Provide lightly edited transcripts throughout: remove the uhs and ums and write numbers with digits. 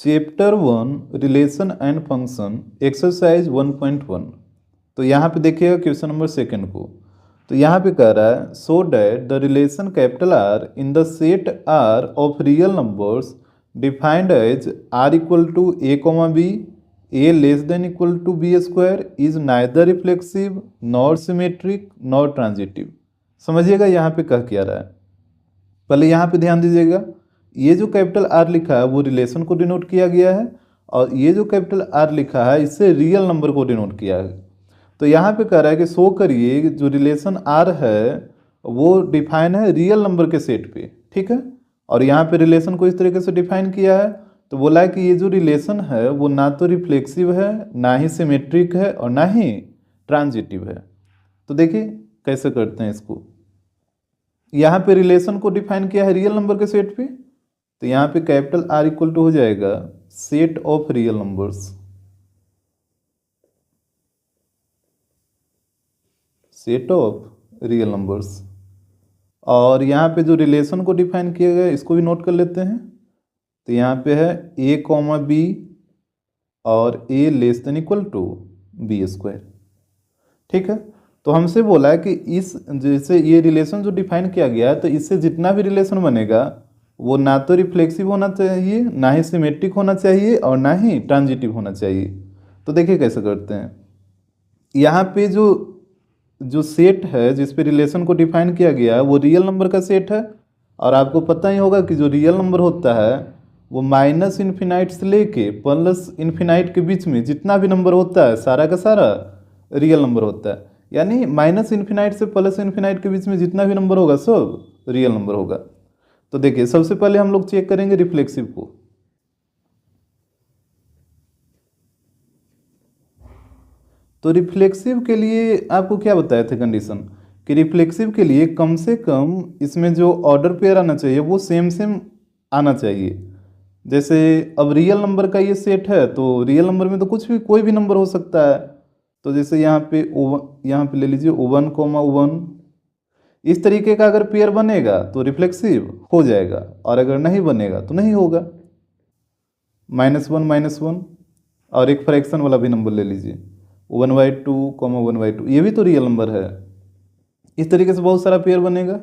Chapter 1 relation and function exercise 1.1। तो यहाँ पे देखिएगा क्वेश्चन नंबर सेकंड को। तो यहाँ पे कह रहा है so that the relation capital R in the set R of real numbers defined as R equal to A comma B A less than equal to B square is neither reflexive nor symmetric nor transitive. समझिएगा यहाँ पे कह क्या रहा है। पहले यहाँ पे ध्यान दीजिएगा, ये जो कैपिटल आर लिखा है वो रिलेशन को डिनोट किया गया है और ये जो कैपिटल आर लिखा है इससे रियल नंबर को डिनोट किया है। तो यहाँ पे कह रहा है कि शो करिए जो रिलेशन आर है वो डिफाइन है रियल नंबर के सेट पे, ठीक है। और यहाँ पे रिलेशन को इस तरीके से डिफाइन किया है तो बोला है कि ये जो रिलेशन है वो ना तो रिफ्लेक्सिव है, ना ही सिमेट्रिक है और ना ही ट्रांजिटिव है। तो देखिए कैसे करते हैं इसको। यहाँ पे रिलेशन को डिफाइन किया है रियल नंबर के सेट पे, तो यहाँ पे कैपिटल आर इक्वल टू हो जाएगा set of real numbers, set of real numbers. और यहाँ पे जो रिलेशन को डिफाइन किया गया इसको भी नोट कर लेते हैं। तो यहाँ पे है ए कॉमा बी और A less than equal to B square, ठीक है। तो हमसे बोला है कि इस जैसे ये रिलेशन जो डिफाइन किया गया है तो इससे जितना भी रिलेशन बनेगा वो ना तो रिफ्लेक्सिव होना चाहिए, ना ही सिमेट्रिक होना चाहिए और ना ही ट्रांजिटिव होना चाहिए। तो देखिए कैसे करते हैं। यहाँ पे जो सेट है जिस पे रिलेशन को डिफाइन किया गया है वो रियल नंबर का सेट है। और आपको पता ही होगा कि जो रियल नंबर होता है वो माइनस इन्फिनाइट से लेके प्लस इन्फिनाइट के बीच में जितना भी नंबर होता है सारा का सारा रियल नंबर होता है। यानी माइनस इन्फिनाइट से प्लस इन्फिनाइट के बीच में जितना भी नंबर होगा सब रियल नंबर होगा। तो देखिए सबसे पहले हम लोग चेक करेंगे रिफ्लेक्सिव को। तो रिफ्लेक्सिव के लिए आपको क्या बताए थे कंडीशन कि रिफ्लेक्सिव के लिए कम से कम इसमें जो ऑर्डर पेयर आना चाहिए वो सेम सेम आना चाहिए। जैसे अब रियल नंबर का ये सेट है तो रियल नंबर में तो कुछ भी कोई भी नंबर हो सकता है। तो जैसे यहाँ पे ले लीजिए 1,1, इस तरीके का अगर पेयर बनेगा तो रिफ्लेक्सिव हो जाएगा और अगर नहीं बनेगा तो नहीं होगा। -1, और एक फ्रैक्शन वाला भी नंबर ले लीजिए 1/2, 1/2, ये भी तो रियल नंबर है। इस तरीके से बहुत सारा पेयर बनेगा।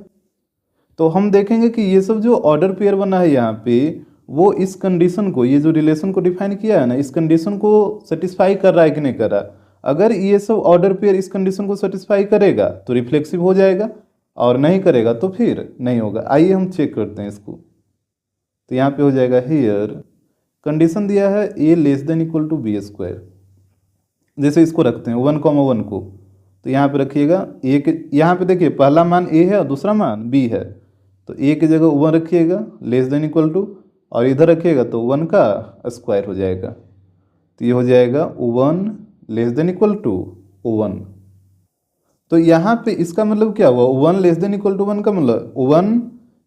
तो हम देखेंगे कि ये सब जो ऑर्डर पेयर बना है यहाँ पे वो इस कंडीशन को, ये जो रिलेशन को डिफाइन किया है ना, इस कंडीशन को सेटिस्फाई कर रहा है कि नहीं कर रहा। अगर ये सब ऑर्डर पेयर इस कंडीशन को सेटिस्फाई करेगा तो रिफ्लेक्सिव हो जाएगा और नहीं करेगा तो फिर नहीं होगा। आइए हम चेक करते हैं इसको। तो यहाँ पे हो जाएगा हियर कंडीशन दिया है A less than equal to B square. जैसे इसको रखते हैं 1,1 को, तो यहाँ पे रखिएगा ए के, यहाँ पे देखिए पहला मान ए है और दूसरा मान बी है। तो ए की जगह 1 रखिएगा लेस देन इक्वल टू, और इधर रखिएगा तो 1 का स्क्वायर हो जाएगा। तो ये हो जाएगा 1 लेस देन इक्वल टू 1। तो यहाँ पे इसका मतलब क्या हुआ, 1 लेस देन इक्वल टू 1 का मतलब 1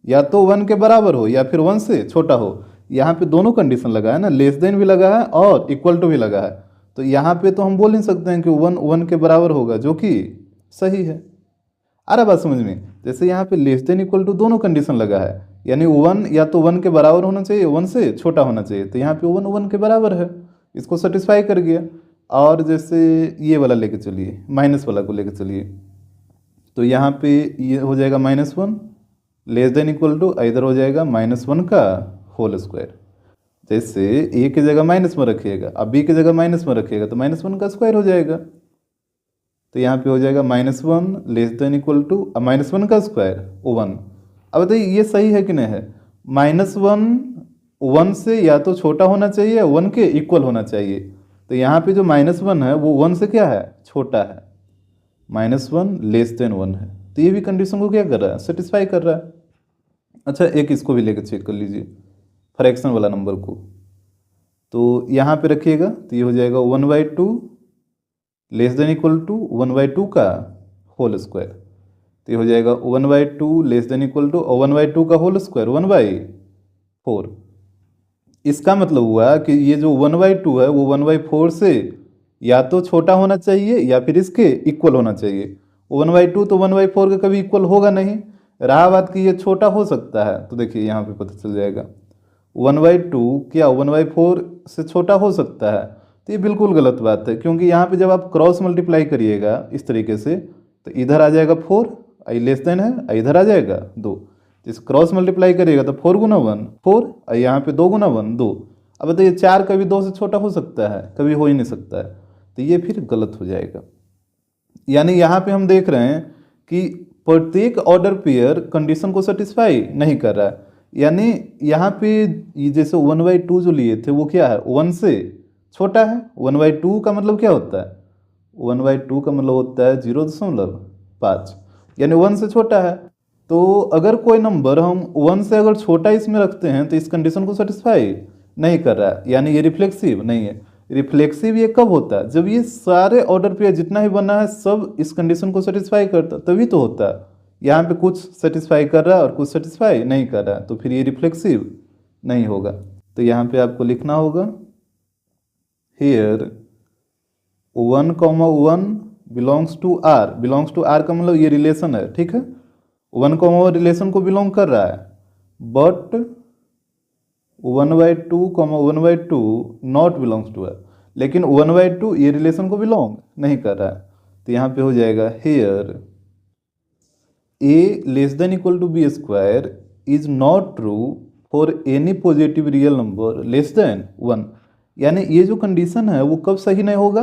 या तो 1 के बराबर हो या फिर 1 से छोटा हो। यहाँ पे दोनों कंडीशन लगा है ना, लेस देन भी लगा है और इक्वल टू भी लगा है। तो यहाँ पे तो हम बोल नहीं सकते हैं कि 1 के बराबर होगा, जो कि सही है। आ रहा बात समझ में। जैसे यहाँ पे लेस देन इक्वल टू दोनों कंडीशन लगा है, यानी 1 या तो 1 के बराबर होना चाहिए, 1 से छोटा होना चाहिए। तो यहाँ पे 1 के बराबर है, इसको सेटिस्फाई कर गया। और जैसे ये वाला लेके चलिए, माइनस वाला को लेके चलिए, तो यहाँ पे ये हो जाएगा -1 लेस देन इक्वल टू, इधर हो जाएगा -1 का होल स्क्वायर। जैसे ए की जगह -1 रखिएगा, अब बी की जगह -1 रखिएगा तो -1 का स्क्वायर हो जाएगा। तो यहाँ पे हो जाएगा -1 लेस देन इक्वल टू -1 का स्क्वायर 1। अब बताइए ये सही है कि नहीं है। -1 1 से या तो छोटा होना चाहिए, 1 के इक्वल होना चाहिए। तो यहाँ पे जो -1 है वो 1 से क्या है, छोटा है। -1 लेस देन 1 है, तो ये भी कंडीशन को क्या कर रहा है, सेटिस्फाई कर रहा है। अच्छा एक इसको भी लेकर चेक कर लीजिए, फ्रैक्शन वाला नंबर को। तो यहाँ पे रखिएगा तो ये हो जाएगा 1/2 लेस देन इक्वल टू 1/2 का होल स्क्वायर। तो ये हो जाएगा 1/2 लेस देन इक्वल टू 1/2 का होल स्क्वायर 1/4। इसका मतलब हुआ कि ये जो 1/2 है वो 1/4 से या तो छोटा होना चाहिए या फिर इसके इक्वल होना चाहिए। 1/2 तो 1/4 के कभी इक्वल होगा नहीं। रहा बात कि ये छोटा हो सकता है, तो देखिए यहाँ पे पता चल जाएगा 1/2 क्या 1/4 से छोटा हो सकता है? तो ये बिल्कुल गलत बात है, क्योंकि यहाँ पे जब आप क्रॉस मल्टीप्लाई करिएगा इस तरीके से तो इधर आ जाएगा 4, आई लेस देन है, इधर आ जाएगा 2। इस क्रॉस मल्टीप्लाई करिएगा तो 4 गुना 1 4, और यहाँ पे 2 गुना 1 2। अब बताइए 4 कभी 2 से छोटा हो सकता है? कभी हो ही नहीं सकता है, तो ये फिर गलत हो जाएगा। यानी यहाँ पे हम देख रहे हैं कि प्रत्येक ऑर्डर पेयर कंडीशन को सेटिस्फाई नहीं कर रहा है। यानी यहाँ पे ये जैसे 1/2 जो लिए थे वो क्या है, 1 से छोटा है। 1/2 का मतलब क्या होता है? 1/2 का मतलब होता है 0.5, यानी 1 से छोटा है। तो अगर कोई नंबर हम 1 से अगर छोटा इसमें रखते हैं तो इस कंडीशन को सेटिस्फाई नहीं कर रहा है, यानी ये रिफ्लेक्सिव नहीं है। रिफ्लेक्सिव ये कब होता है? जब ये सारे ऑर्डर पेयर जितना ही बना है सब इस कंडीशन को सेटिस्फाई करता, तभी तो होता है। यहाँ पे कुछ सेटिस्फाई कर रहा है और कुछ सेटिस्फाई नहीं कर रहा है, तो फिर ये रिफ्लेक्सिव नहीं होगा। तो यहाँ पे आपको लिखना होगा here 1,1 belongs to R. Belongs to R का मतलब ये रिलेशन है, ठीक है। 1,1 रिलेशन को बिलोंग कर रहा है, but 1/2, 1/2 not belongs to R. लेकिन 1/2 ये रिलेशन को बिलोंग नहीं कर रहा है, तो यहाँ पे हो जाएगा here a less than equal to B square is not true for any positive real number less than 1। यानी ये जो कंडीशन है वो कब सही नहीं होगा?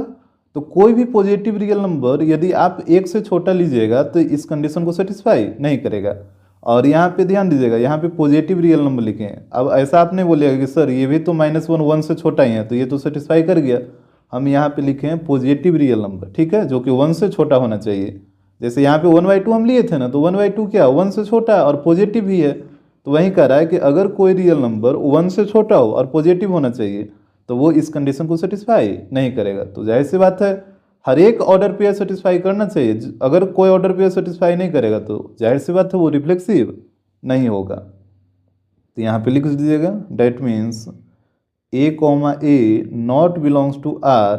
तो कोई भी पॉजिटिव रियल नंबर यदि आप 1 से छोटा लीजिएगा तो इस कंडीशन को सेटिस्फाई नहीं करेगा। और यहाँ पे ध्यान दीजिएगा, यहाँ पे पॉजिटिव रियल नंबर लिखे हैं। अब ऐसा आप नहीं बोलिएगा कि सर ये भी तो -1 1 से छोटा ही है तो ये तो सेटिस्फाई कर गया। हम यहाँ पे लिखे हैं पॉजिटिव रियल नंबर, ठीक है, जो कि 1 से छोटा होना चाहिए। जैसे यहाँ पे 1/2 हम लिए थे ना, तो 1/2 क्या 1 से छोटा और पॉजिटिव भी है। तो वही कह रहा है कि अगर कोई रियल नंबर 1 से छोटा हो और पॉजिटिव होना चाहिए तो वो इस कंडीशन को सेटिस्फाई नहीं करेगा। तो जाहिर सी बात है हर एक ऑर्डर पेयर सेटिस्फाई करना चाहिए। अगर कोई ऑर्डर पेयर सेटिस्फाई नहीं करेगा तो जाहिर सी बात है वो रिफ्लेक्सिव नहीं होगा। तो यहाँ पे लिख दीजिएगा that means a, not belongs to R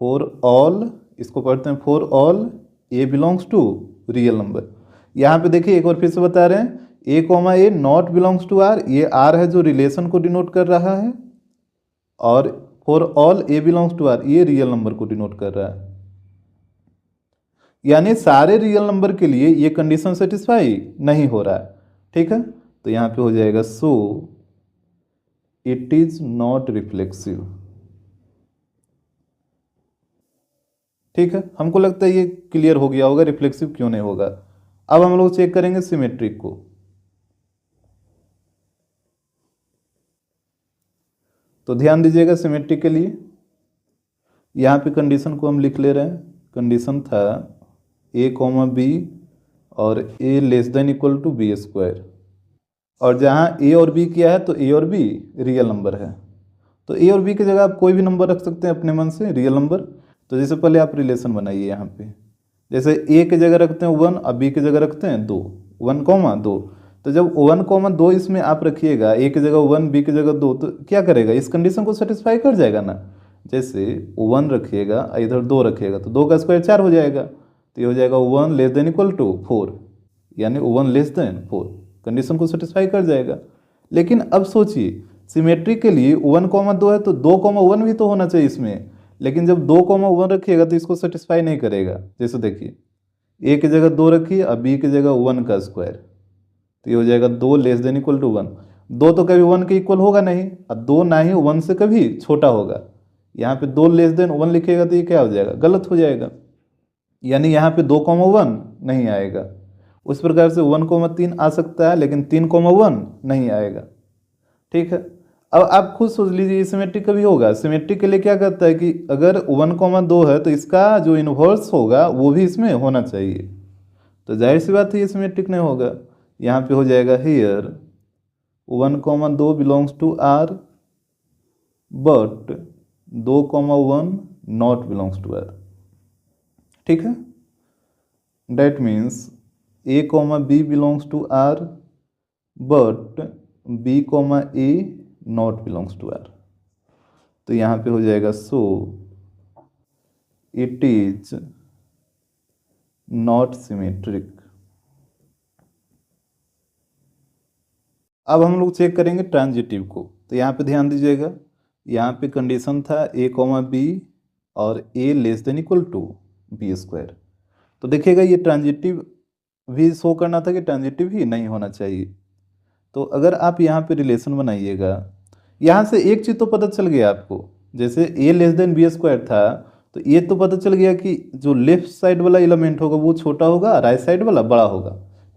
for all, इसको पढ़ते हैं for all a belongs to real number. यहाँ पे देखिए एक बार फिर से बता रहे हैं a, not belongs to R, ये आर है जो रिलेशन को डिनोट कर रहा है, और for all a belongs to R ये रियल नंबर को डिनोट कर रहा है। यानी सारे रियल नंबर के लिए ये कंडीशन सेटिस्फाई नहीं हो रहा है, ठीक है। तो यहाँ पे हो जाएगा so it is not reflexive, ठीक है। हमको लगता है ये क्लियर हो गया होगा रिफ्लेक्सिव क्यों नहीं होगा। अब हम लोग चेक करेंगे सिमेट्रिक को। तो ध्यान दीजिएगा सिमेट्रिक के लिए यहाँ पे कंडीशन को हम लिख ले रहे हैं। कंडीशन था a, b और a less than equal to B square, और जहाँ a और b किया है तो a और b रियल नंबर है। तो a और b की जगह आप कोई भी नंबर रख सकते हैं अपने मन से, रियल नंबर। तो जैसे पहले आप रिलेशन बनाइए यहाँ पे, जैसे a की जगह रखते हैं 1 और b की जगह रखते हैं 2, 1,2। तो जब 1,2 इसमें आप रखिएगा, a की जगह 1 b की जगह 2, तो क्या करेगा इस कंडीशन को सेटिस्फाई कर जाएगा ना। जैसे 1 रखिएगा इधर 2 रखिएगा तो 2 का स्क्वायर 4 हो जाएगा। तो ये हो जाएगा 1 लेस देन इक्वल टू 4, यानी 1 लेस देन 4 कंडीशन को सेटिस्फाई कर जाएगा। लेकिन अब सोचिए सिमेट्री के लिए 1,2 है तो 2,1 भी तो होना चाहिए इसमें। लेकिन जब 2,1 रखिएगा तो इसको सेटिस्फाई नहीं करेगा। जैसे देखिए a की जगह 2 रखिए और b की जगह 1 का स्क्वायर, तो ये हो जाएगा 2 लेस देन इक्वल टू 1। 2 तो कभी 1 के इक्वल होगा नहीं, और 2 ना ही 1 से कभी छोटा होगा। यहाँ पे 2 लेस देन 1 लिखेगा तो ये क्या हो जाएगा, गलत हो जाएगा। यानी यहाँ पे 2,1 नहीं आएगा। उस प्रकार से 1,3 आ सकता है लेकिन 3,1 नहीं आएगा, ठीक है। अब आप खुद सोच लीजिए सिमेट्रिक कभी होगा। सिमेट्रिक के लिए क्या करता है कि अगर 1,2 है तो इसका जो इन्वर्स होगा वो भी इसमें होना चाहिए। तो जाहिर सी बात है ये सिमेट्रिक नहीं होगा। यहाँ पे हो जाएगा here 1,2 belongs to R but 2,1 not belongs to R, ठीक है। That means a, b belongs to R but b, a not belongs to R. तो यहाँ पे हो जाएगा so it is not symmetric. अब हम लोग चेक करेंगे ट्रांजिटिव को। तो यहाँ पे ध्यान दीजिएगा, यहाँ पे कंडीशन था a कॉमा बी और a less than equal to B square. तो देखिएगा ये ट्रांजिटिव भी शो करना था कि ट्रांजिटिव ही नहीं होना चाहिए। तो अगर आप यहाँ पे रिलेशन बनाइएगा, यहाँ से एक चीज़ तो पता चल गया आपको, जैसे a less than B square था तो ये तो पता चल गया कि जो लेफ्ट साइड वाला एलिमेंट होगा वो छोटा होगा, राइट साइड वाला बड़ा होगा,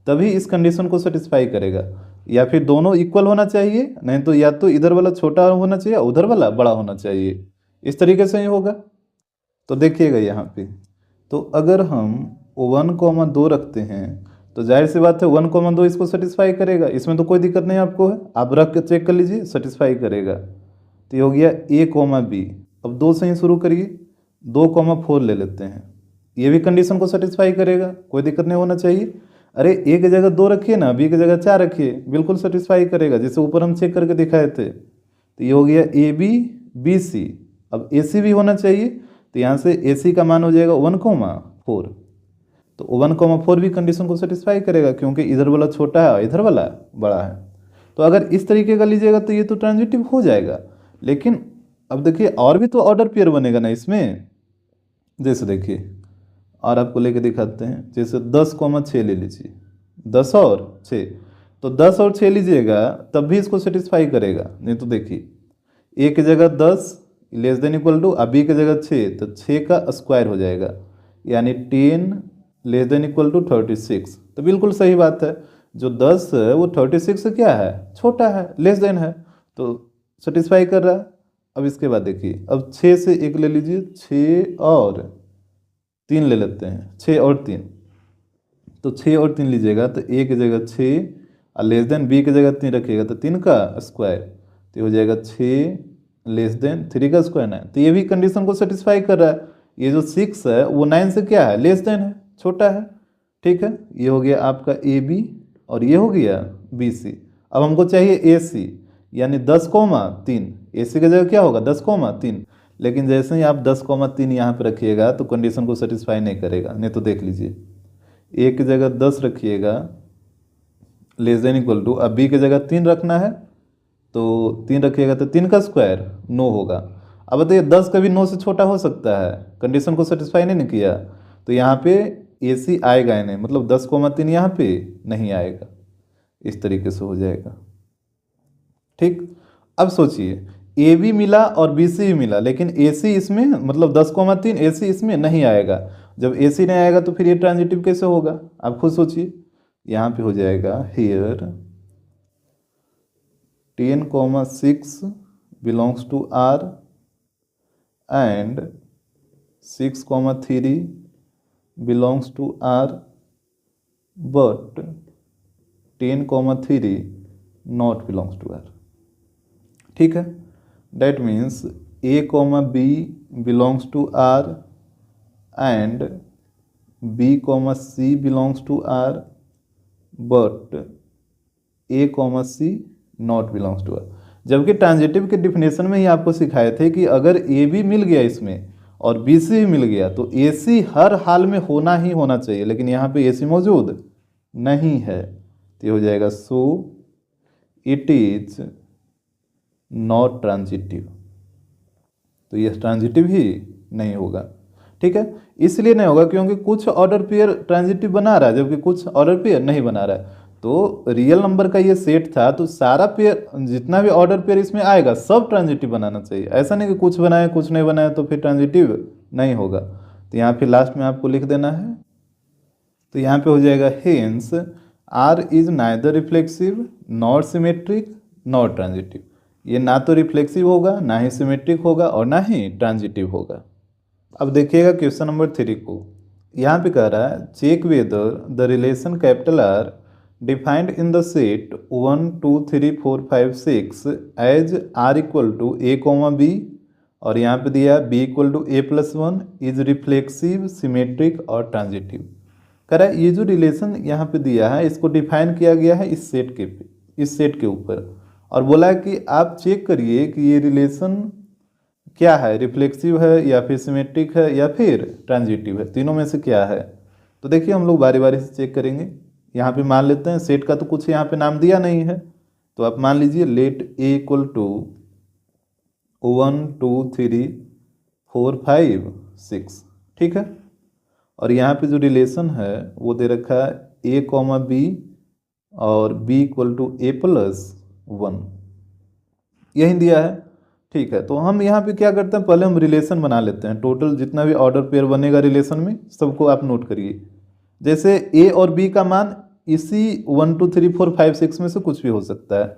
तभी इस कंडीशन को सेटिस्फाई करेगा। या फिर दोनों इक्वल होना चाहिए, नहीं तो या तो इधर वाला छोटा होना चाहिए उधर वाला बड़ा होना चाहिए, इस तरीके से ही होगा। तो देखिएगा यहाँ पे, तो अगर हम 1,2 रखते हैं तो जाहिर सी बात है 1,2 इसको सेटिस्फाई करेगा, इसमें तो कोई दिक्कत नहीं आपको है, आप रख के चेक कर लीजिए सेटिस्फाई करेगा। तो ये हो गया a कॉमा बी। अब 2 से ही शुरू करिए, 2,4 ले लेते हैं, ये भी कंडीशन को सेटिस्फाई करेगा, कोई दिक्कत नहीं होना चाहिए। अरे a की जगह 2 रखिए ना, b की जगह 4 रखिए, बिल्कुल सेटिस्फाई करेगा, जैसे ऊपर हम चेक करके दिखाए थे। तो ये हो गया ए बी बी सी। अब ए सी भी होना चाहिए, तो यहाँ से ए सी का मान हो जाएगा 1,4। तो 1,4 भी कंडीशन को सेटिस्फाई करेगा क्योंकि इधर वाला छोटा है इधर वाला बड़ा है। तो अगर इस तरीके का लीजिएगा तो ये तो ट्रांजिटिव हो जाएगा। लेकिन अब देखिए और भी तो ऑर्डर पेयर बनेगा ना इसमें, जैसे देखिए और आपको लेके दिखाते हैं, जैसे 10,6 ले लीजिए, 10 और 6, तो 10 और 6 लीजिएगा तब भी इसको सेटिस्फाई करेगा। नहीं तो देखिए a की जगह 10 लेस देन इक्वल टू, अब b की जगह 6 तो 6 का स्क्वायर हो जाएगा, यानी 10 लेस देन इक्वल टू 36। तो बिल्कुल सही बात है, जो 10 है वो 36 से क्या है, छोटा है, लेस देन है, तो सेटिस्फाई कर रहा है। अब इसके बाद देखिए, अब 6 से 1 ले लीजिए, 6 और 3 ले लेते हैं, 6 और 3, तो 6 और 3 लीजिएगा तो a की जगह 6 और लेस देन b की जगह 3 रखिएगा तो 3 का स्क्वायर, तो हो जाएगा 6 लेस देन 3 का स्क्वायर 9। तो ये भी कंडीशन को सेटिस्फाई कर रहा है। ये जो 6 है वो 9 से क्या है, लेस देन है, छोटा है। ठीक है, ये हो गया आपका ए बी और ये हो गया बी सी। अब हमको चाहिए ए सी, यानी 10,3। ए सी की जगह क्या होगा, 10,3। लेकिन जैसे ही आप 10,3 यहाँ पे रखिएगा तो कंडीशन को सेटिस्फाई नहीं करेगा। नहीं तो देख लीजिए, ए की जगह 10 रखिएगा लेस देन इक्वल टू, अब बी की जगह 3 रखना है तो 3 रखिएगा तो 3 का स्क्वायर 9 होगा। अब बताइए 10 कभी 9 से छोटा हो सकता है, कंडीशन को सेटिस्फाई नहीं किया, तो यहाँ पे ए सी आएगा ही नहीं, मतलब 10,3 यहाँ पे नहीं आएगा, इस तरीके से हो जाएगा। ठीक, अब सोचिए ए बी मिला और बी सी भी मिला, लेकिन ए सी इसमें मतलब 10,3 ए सी इसमें नहीं आएगा। जब ए सी नहीं आएगा तो फिर ये ट्रांजिटिव कैसे होगा, आप खुद सोचिए। यहाँ पे हो जाएगा here 10,6 belongs to R and 6,3 belongs to R but 10,3 not belongs to R. ठीक है, that means a comma b belongs to r and b comma c belongs to r but a comma c not belongs to r। जबकि transitive के definition में ही आपको सिखाए थे कि अगर a b मिल गया इसमें और b c भी मिल गया तो a c हर हाल में होना ही होना चाहिए, लेकिन यहाँ पे a c मौजूद नहीं है, तो ये हो जाएगा so it is not transitive. तो ये ट्रांजिटिव ही नहीं होगा। ठीक है, इसलिए नहीं होगा क्योंकि कुछ ऑर्डर पेयर ट्रांजिटिव बना रहा है जबकि कुछ ऑर्डर पेयर नहीं बना रहा है। तो रियल नंबर का ये सेट था, तो सारा पेयर जितना भी ऑर्डर पेयर इसमें आएगा सब ट्रांजिटिव बनाना चाहिए। ऐसा नहीं कि कुछ बनाए कुछ नहीं बनाए तो फिर ट्रांजिटिव नहीं होगा। तो यहाँ पे लास्ट में आपको लिख देना है, तो यहाँ पे हो जाएगा hence R is neither reflexive not symmetric not transitive. ये ना तो रिफ्लेक्सिव होगा, ना ही सिमेट्रिक होगा और ना ही ट्रांजिटिव होगा। अब देखिएगा क्वेश्चन नंबर 3 को, यहाँ पे कह रहा है check whether the relation capital R defined in the set 1 2 3 4 5 6 as R equal to A comma B, और यहाँ पे दिया B equal to A plus 1 is reflexive symmetric और ट्रांजिटिव। कह रहा है ये जो रिलेशन यहाँ पे दिया है इसको डिफाइन किया गया है इस सेट के ऊपर, और बोला है कि आप चेक करिए कि ये रिलेशन क्या है, रिफ्लेक्सिव है या फिर सिमेट्रिक है या फिर ट्रांजिटिव है, तीनों में से क्या है। तो देखिए हम लोग बारी बारी से चेक करेंगे। यहाँ पे मान लेते हैं सेट का तो कुछ यहाँ पे नाम दिया नहीं है, तो आप मान लीजिए लेट ए इक्वल टू 1 2 3 4 5 6, ठीक है। और यहाँ पे जो रिलेशन है वो दे रखा है ए कॉमा बी और B equal to A plus 1, यही दिया है, ठीक है। तो हम यहाँ पे क्या करते हैं, पहले हम रिलेशन बना लेते हैं। टोटल जितना भी ऑर्डर पेयर बनेगा रिलेशन में सबको आप नोट करिए। जैसे ए और बी का मान इसी 1 2 3 4 5 6 में से कुछ भी हो सकता है।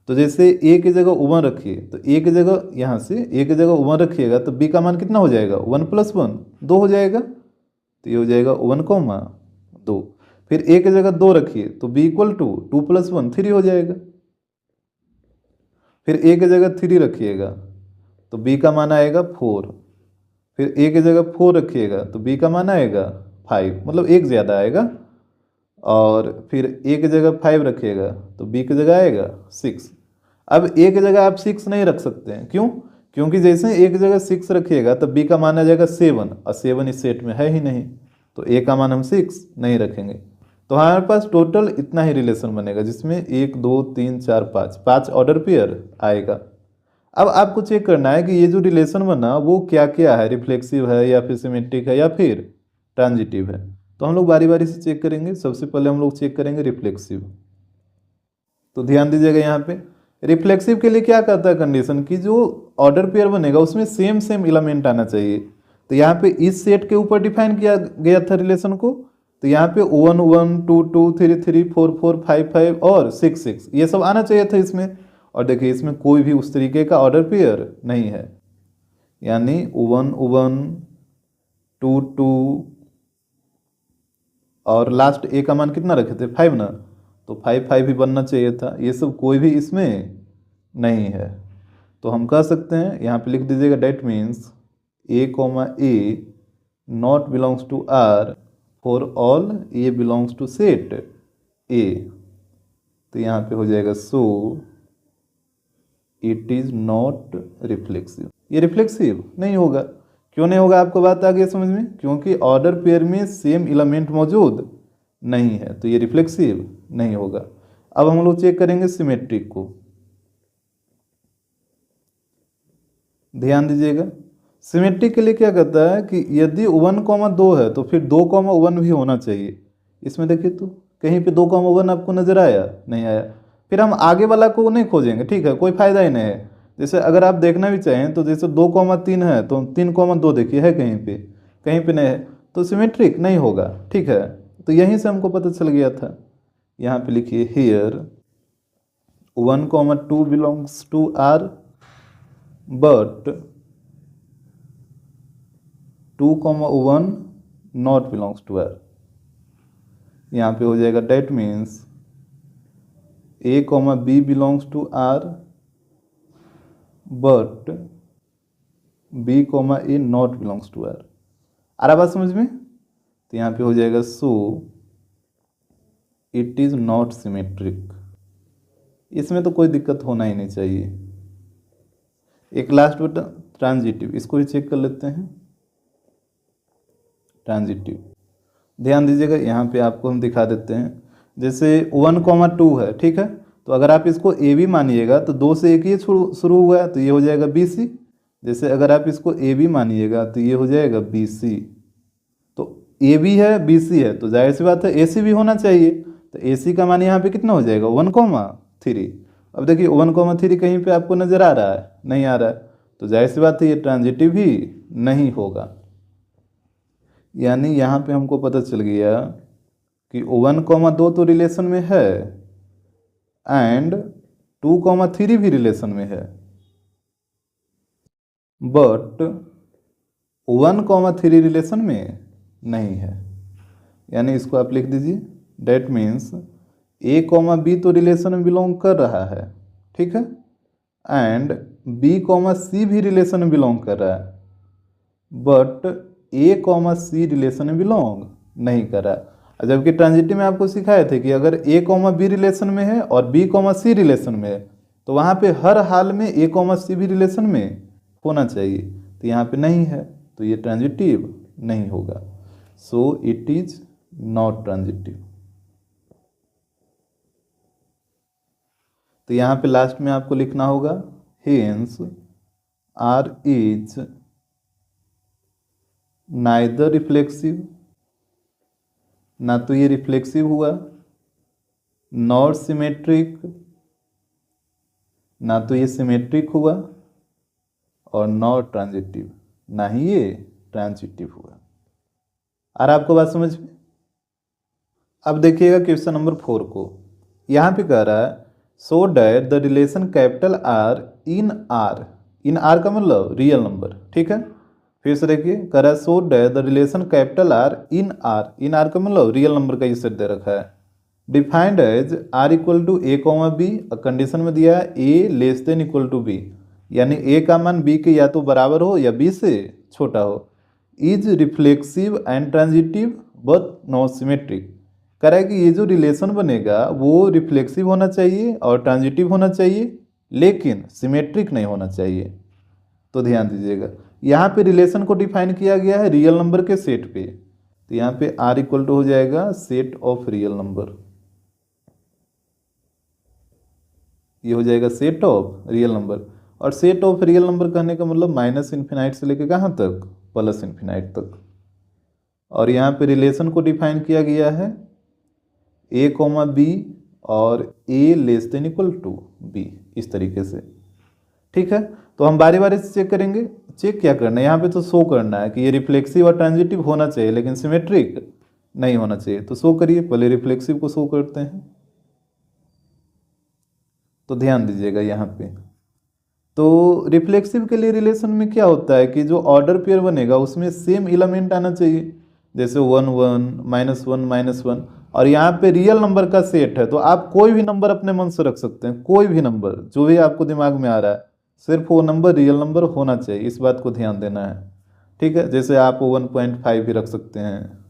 तो जैसे ए की जगह 1 रखिए, तो ए की जगह यहाँ से ए की जगह 1 रखिएगा तो बी का मान कितना हो जाएगा, 1 + 1 2 हो जाएगा। तो ये हो जाएगा 1, 2। फिर ए की जगह 2 रखिए तो बी इक्वल टू 2 + 1 3 हो जाएगा। फिर ए की जगह 3 रखिएगा तो बी का मान आएगा 4। फिर ए की जगह 4 रखिएगा तो बी का मान आएगा 5, मतलब एक ज़्यादा आएगा। और फिर ए की जगह 5 रखिएगा तो बी की जगह आएगा 6। अब ए की जगह आप 6 नहीं रख सकते हैं, क्यों? क्योंकि जैसे ए की जगह 6 रखिएगा तब बी का मान आ जाएगा 7, और 7 इस सेट में है ही नहीं, तो ए का मान हम 6 नहीं रखेंगे। तो हमारे पास टोटल इतना ही रिलेशन बनेगा जिसमें 1 2 3 4 5 ऑर्डर पेयर आएगा। अब आपको चेक करना है कि ये जो रिलेशन बना वो क्या क्या है, रिफ्लेक्सिव है या फिर सिमेट्रिक है या फिर ट्रांजिटिव है। तो हम लोग बारी बारी से चेक करेंगे। सबसे पहले हम लोग चेक करेंगे रिफ्लेक्सिव। तो ध्यान दीजिएगा यहाँ पे रिफ्लेक्सिव के लिए क्या कहता है कंडीशन की जो ऑर्डर पेयर बनेगा उसमें सेम सेम एलिमेंट आना चाहिए। तो यहाँ पे इस सेट के ऊपर डिफाइन किया गया था रिलेशन को। तो यहाँ पे 1 1 2 2 3 3 4 4 5 5 और 6 6 ये सब आना चाहिए था इसमें। और देखिए इसमें कोई भी उस तरीके का ऑर्डर पेयर नहीं है, यानी 1 1 2 2 और लास्ट ए का मान कितना रखे थे 5 ना, तो 5 5 ही बनना चाहिए था। ये सब कोई भी इसमें नहीं है। तो हम कह सकते हैं यहाँ पे लिख दीजिएगा that means A comma A not belongs to R for all A belongs to set A. तो यहाँ पे हो जाएगा so it is not reflexive. ये रिफ्लेक्सिव नहीं होगा। क्यों नहीं होगा आपको बात आ गई समझ में, क्योंकि ऑर्डर पेयर में सेम एलिमेंट मौजूद नहीं है, तो ये रिफ्लेक्सिव नहीं होगा। अब हम लोग चेक करेंगे सिमेट्रिक को। ध्यान दीजिएगा सिमेट्रिक के लिए क्या कहता है कि यदि 1 2 है तो फिर 2 1 भी होना चाहिए। इसमें देखिए तो कहीं पे 2 1 आपको नजर आया? नहीं आया। फिर हम आगे वाला को नहीं खोजेंगे, ठीक है, कोई फायदा ही नहीं है। जैसे अगर आप देखना भी चाहें तो जैसे 2 3 है तो 3 2 देखिए है कहीं पे नहीं है, तो सिमेट्रिक नहीं होगा, ठीक है। तो यहीं से हमको पता चल गया था। यहाँ पे लिखिए here 1 2 belongs to R but 2 1 not belongs to R. यहाँ पे हो जाएगा that means A B belongs to R but B A not belongs to R. आ रहा बात समझ में? तो यहाँ पे हो जाएगा so it is not symmetric. इसमें तो कोई दिक्कत होना ही नहीं चाहिए। एक लास्ट बटन ट्रांजिटिव, इसको भी चेक कर लेते हैं। ट्रांजिटिव ध्यान दीजिएगा यहाँ पे आपको हम दिखा देते हैं। जैसे 1 2 है, ठीक है, तो अगर आप इसको ए बी मानिएगा तो 2 से एक ही शुरू हुआ है तो ये हो जाएगा बी सी। जैसे अगर आप इसको ए बी मानिएगा तो ये हो जाएगा बी सी। तो ए बी है बी सी है तो जाहिर सी बात है ए सी भी होना चाहिए। तो ए सी का मान यहाँ पे कितना हो जाएगा 1 3। अब देखिए 1 3 कहीं पे आपको नज़र आ रहा है? नहीं आ रहा है, तो जाहिर सी बात है ये ट्रांजिटिव ही नहीं होगा। यानी यहाँ पे हमको पता चल गया कि 1 2 तो रिलेशन में है एंड 2 3 भी रिलेशन में है, बट 1 3 रिलेशन में नहीं है। यानी इसको आप लिख दीजिए डेट मीन्स ए बी तो रिलेशन में बिलोंग कर रहा है, ठीक है, एंड बी सी भी रिलेशन में बिलोंग कर रहा है, बट ए सी रिलेशन में बिलोंग नहीं कर रहा है। जबकि ट्रांजिटिव में आपको सिखाए थे कि अगर ए बी रिलेशन में है और बी सी रिलेशन में है तो वहाँ पे हर हाल में ए सी भी रिलेशन में होना चाहिए। तो यहाँ पे नहीं है तो ये ट्रांजिटिव नहीं होगा। So it is not transitive. तो यहाँ पे लास्ट में आपको लिखना होगा hence R is neither reflexive, ना तो ये रिफ्लेक्सिव हुआ, नॉर सिमेट्रिक, ना तो ये सिमेट्रिक हुआ, और नॉर ट्रांजिटिव, ना ही ये ट्रांजिटिव हुआ। और आपको बात समझ में? अब देखिएगा क्वेश्चन नंबर 4 को। यहाँ पे कह रहा है so that the relation capital R in R का मतलब रियल नंबर, ठीक है। फिर से देखिए, कह रहा है so that the relation capital R in R का मतलब रियल नंबर का ये सेट दे रखा है, defined as R equal to A comma B, condition में दिया है A less than equal to B, यानी ए का मान बी के या तो बराबर हो या बी से छोटा हो, is reflexive and transitive but not symmetric. कह रहा है कि ये जो रिलेशन बनेगा वो रिफ्लेक्सिव होना चाहिए और ट्रांजिटिव होना चाहिए, लेकिन सिमेट्रिक नहीं होना चाहिए। तो ध्यान दीजिएगा, यहाँ पे रिलेशन को डिफाइन किया गया है रियल नंबर के सेट पे, तो यहाँ पे आर इक्वल टू हो जाएगा सेट ऑफ रियल नंबर, ये हो जाएगा सेट ऑफ रियल नंबर। और सेट ऑफ रियल नंबर कहने का मतलब माइनस इन्फिनाइट से लेकर कहाँ तक, प्लस इन्फिनाइट तक। और यहाँ पे रिलेशन को डिफाइन किया गया है ए कॉमा बी और A less than equal to B, इस तरीके से, ठीक है। तो हम बारी बारी से चेक करेंगे। चेक क्या करना है, यहाँ पे तो शो करना है कि ये रिफ्लेक्सिव और ट्रांजिटिव होना चाहिए लेकिन सिमेट्रिक नहीं होना चाहिए। तो शो करिए, पहले रिफ्लेक्सिव को शो करते हैं। तो ध्यान दीजिएगा यहाँ पे, तो रिफ्लेक्सिव के लिए रिलेशन में क्या होता है कि जो ऑर्डर पेयर बनेगा उसमें सेम एलिमेंट आना चाहिए, जैसे 1 1 -1 -1। और यहाँ पे रियल नंबर का सेट है, तो आप कोई भी नंबर अपने मन से रख सकते हैं, कोई भी नंबर जो भी आपको दिमाग में आ रहा है, सिर्फ वो नंबर रियल नंबर होना चाहिए, इस बात को ध्यान देना है, ठीक है। जैसे आप 1.5 भी रख सकते हैं,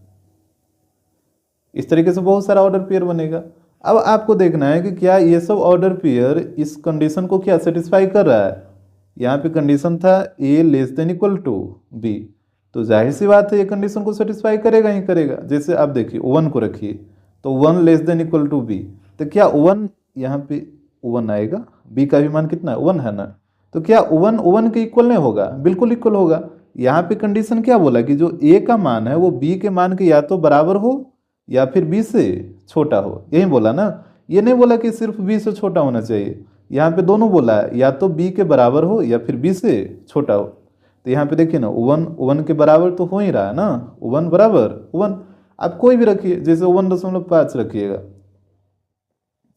इस तरीके से बहुत सारा ऑर्डर पेयर बनेगा। अब आपको देखना है कि क्या ये सब ऑर्डर पेयर इस कंडीशन को क्या सेटिस्फाई कर रहा है। यहाँ पे कंडीशन था A less than equal to B, तो जाहिर सी बात है ये कंडीशन को सेटिस्फाई करेगा ही करेगा। जैसे आप देखिए 1 को रखिए, तो 1 less than equal to B, तो क्या 1 यहाँ पे 1 आएगा, बी का भी मान कितना है 1 है ना, तो क्या 1 के इक्वल नहीं होगा, बिल्कुल इक्वल होगा। यहाँ पे कंडीशन क्या बोला कि जो ए का मान है वो बी के मान के या तो बराबर हो या फिर बी से छोटा हो, यही बोला ना। ये नहीं बोला कि सिर्फ बी से छोटा होना चाहिए, यहाँ पे दोनों बोला है, या तो बी के बराबर हो या फिर बी से छोटा हो। तो यहाँ पे देखिए ना 1 के बराबर तो हो ही रहा है ना, 1 बराबर 1, आप कोई भी रखिए, जैसे 1.5 रखिएगा,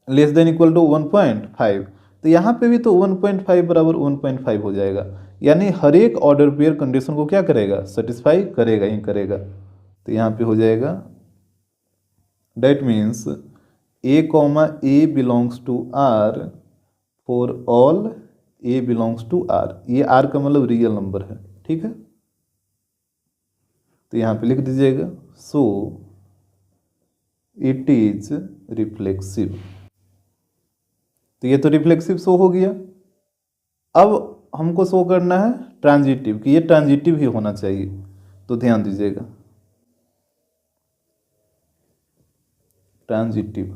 लेस देन इक्वल टू 1.5, तो यहाँ पे भी तो 1.5 बराबर 1.5 हो जाएगा। यानी हर एक ऑर्डर पेयर कंडीशन को क्या करेगा, सेटिस्फाई करेगा ही करेगा। तो यहाँ पे हो जाएगा that means A comma A belongs to R for all A belongs to R, ये आर का मतलब रियल नंबर है, ठीक है। तो यहाँ पे लिख दीजिएगा सो इट इज रिफ्लेक्सिव, तो ये तो रिफ्लेक्सिव शो हो गया। अब हमको शो करना है ट्रांजिटिव, कि ये ट्रांजिटिव ही होना चाहिए। तो ध्यान दीजिएगा ट्रांजिटिव,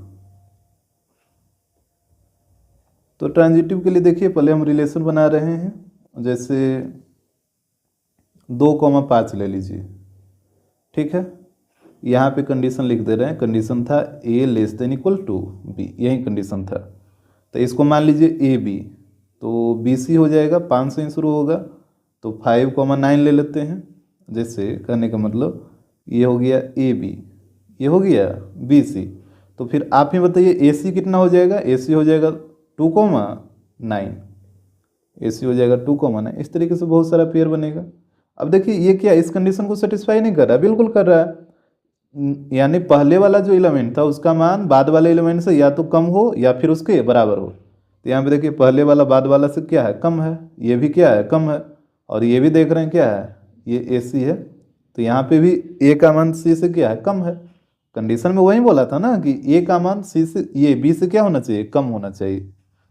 तो ट्रांजिटिव के लिए देखिए पहले हम रिलेशन बना रहे हैं, जैसे 2,5 ले लीजिए, ठीक है। यहाँ पे कंडीशन लिख दे रहे हैं, कंडीशन था A less than equal to B, यही कंडीशन था। तो इसको मान लीजिए ए बी, तो बी सी हो जाएगा, 5 से ही शुरू होगा, तो 5,9 ले लेते हैं। जैसे कहने का मतलब ये हो गया ए बी, ये हो गया बी सी, तो फिर आप ही बताइए ए सी कितना हो जाएगा, ए सी हो जाएगा 2,9, ए सी हो जाएगा 2,9। इस तरीके से बहुत सारा पेयर बनेगा। अब देखिए ये क्या इस कंडीशन को सेटिस्फाई नहीं कर रहा, बिल्कुल कर रहा है। यानी पहले वाला जो एलिमेंट था उसका मान बाद वाले एलिमेंट से या तो कम हो या फिर उसके बराबर हो। तो यहाँ पे देखिए पहले वाला बाद वाला से क्या है, कम है, ये भी क्या है, कम है, और ये भी देख रहे हैं क्या है, ये ए सी है, तो यहाँ पे भी ए का मान सी से क्या है, कम है। कंडीशन में वही बोला था ना कि ए का मान सी से, ये बी से क्या होना चाहिए, कम होना चाहिए।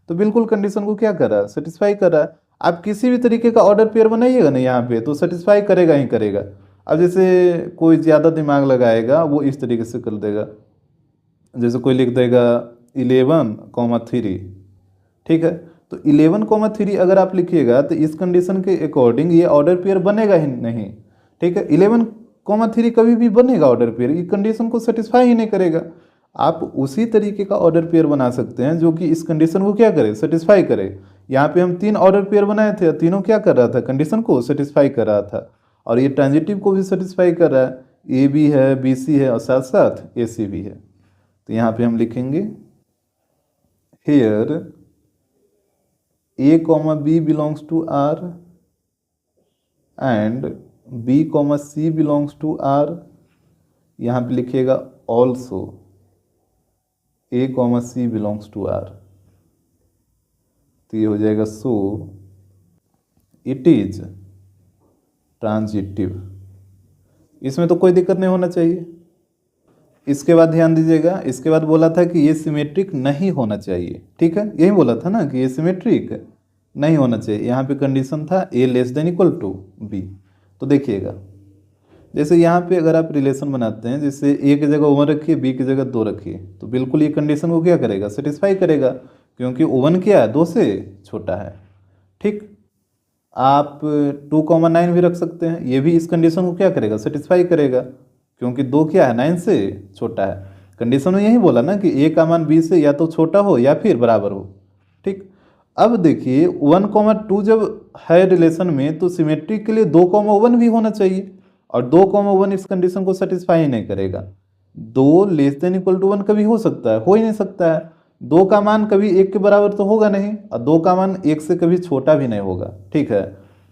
तो बिल्कुल कंडीशन को क्या कर रहा है, सेटिस्फाई कर रहा है। आप किसी भी तरीके का ऑर्डर पेयर बनाइएगा ना यहाँ पे, तो सेटिस्फाई करेगा ही करेगा। अब जैसे कोई ज़्यादा दिमाग लगाएगा वो इस तरीके से कर देगा, जैसे कोई लिख देगा 11,3, ठीक है। तो 11,3 अगर आप लिखिएगा तो इस कंडीशन के अकॉर्डिंग ये ऑर्डर पेयर बनेगा ही नहीं, ठीक है। 11,3 कभी भी बनेगा ऑर्डर पेयर, ये कंडीशन को सेटिस्फाई ही नहीं करेगा। आप उसी तरीके का ऑर्डर पेयर बना सकते हैं जो कि इस कंडीशन को क्या करे, सेटिस्फाई करे। यहाँ पे हम 3 ऑर्डर पेयर बनाए थे, तीनों क्या कर रहा था, कंडीशन को सेटिस्फाई कर रहा था। और ये ट्रांजिटिव को भी सेटिस्फाई कर रहा है, ए बी है, बी सी है और साथ साथ ए सी भी है। तो यहाँ पे हम लिखेंगे here A comma B belongs to R and B comma C belongs to R. यहाँ पे लिखिएगा also A comma C belongs to R. तो ये हो जाएगा सो इट इज ट्रांजिटिव। इसमें तो कोई दिक्कत नहीं होना चाहिए। इसके बाद ध्यान दीजिएगा, इसके बाद बोला था कि ये सिमेट्रिक नहीं होना चाहिए, ठीक है, यही बोला था ना कि ये सिमेट्रिक नहीं होना चाहिए। यहाँ पे कंडीशन था A less than equal to B. तो देखिएगा जैसे यहाँ पे अगर आप रिलेशन बनाते हैं, जैसे ए की जगह 1 रखिए, बी की जगह 2 रखिए, तो बिल्कुल ये कंडीशन को क्या करेगा, सेटिस्फाई करेगा, क्योंकि 1 क्या है, 2 से छोटा है, ठीक। आप 2,9 भी रख सकते हैं, ये भी इस कंडीशन को क्या करेगा, सेटिस्फाई करेगा, क्योंकि 2 क्या है, 9 से छोटा है। कंडीशन में यही बोला ना कि ए का मान बी से या तो छोटा हो या फिर बराबर हो, ठीक। अब देखिए 1,2 जब है रिलेशन में तो सिमेट्रिक के लिए 2,1 भी होना चाहिए, और 2,1 इस कंडीशन को सेटिस्फाई नहीं करेगा। 2 लेस देन इक्वल टू 1 कभी हो सकता है, हो ही नहीं सकता है। 2 का मान कभी 1 के बराबर तो होगा नहीं, और 2 का मान 1 से कभी छोटा भी नहीं होगा, ठीक है।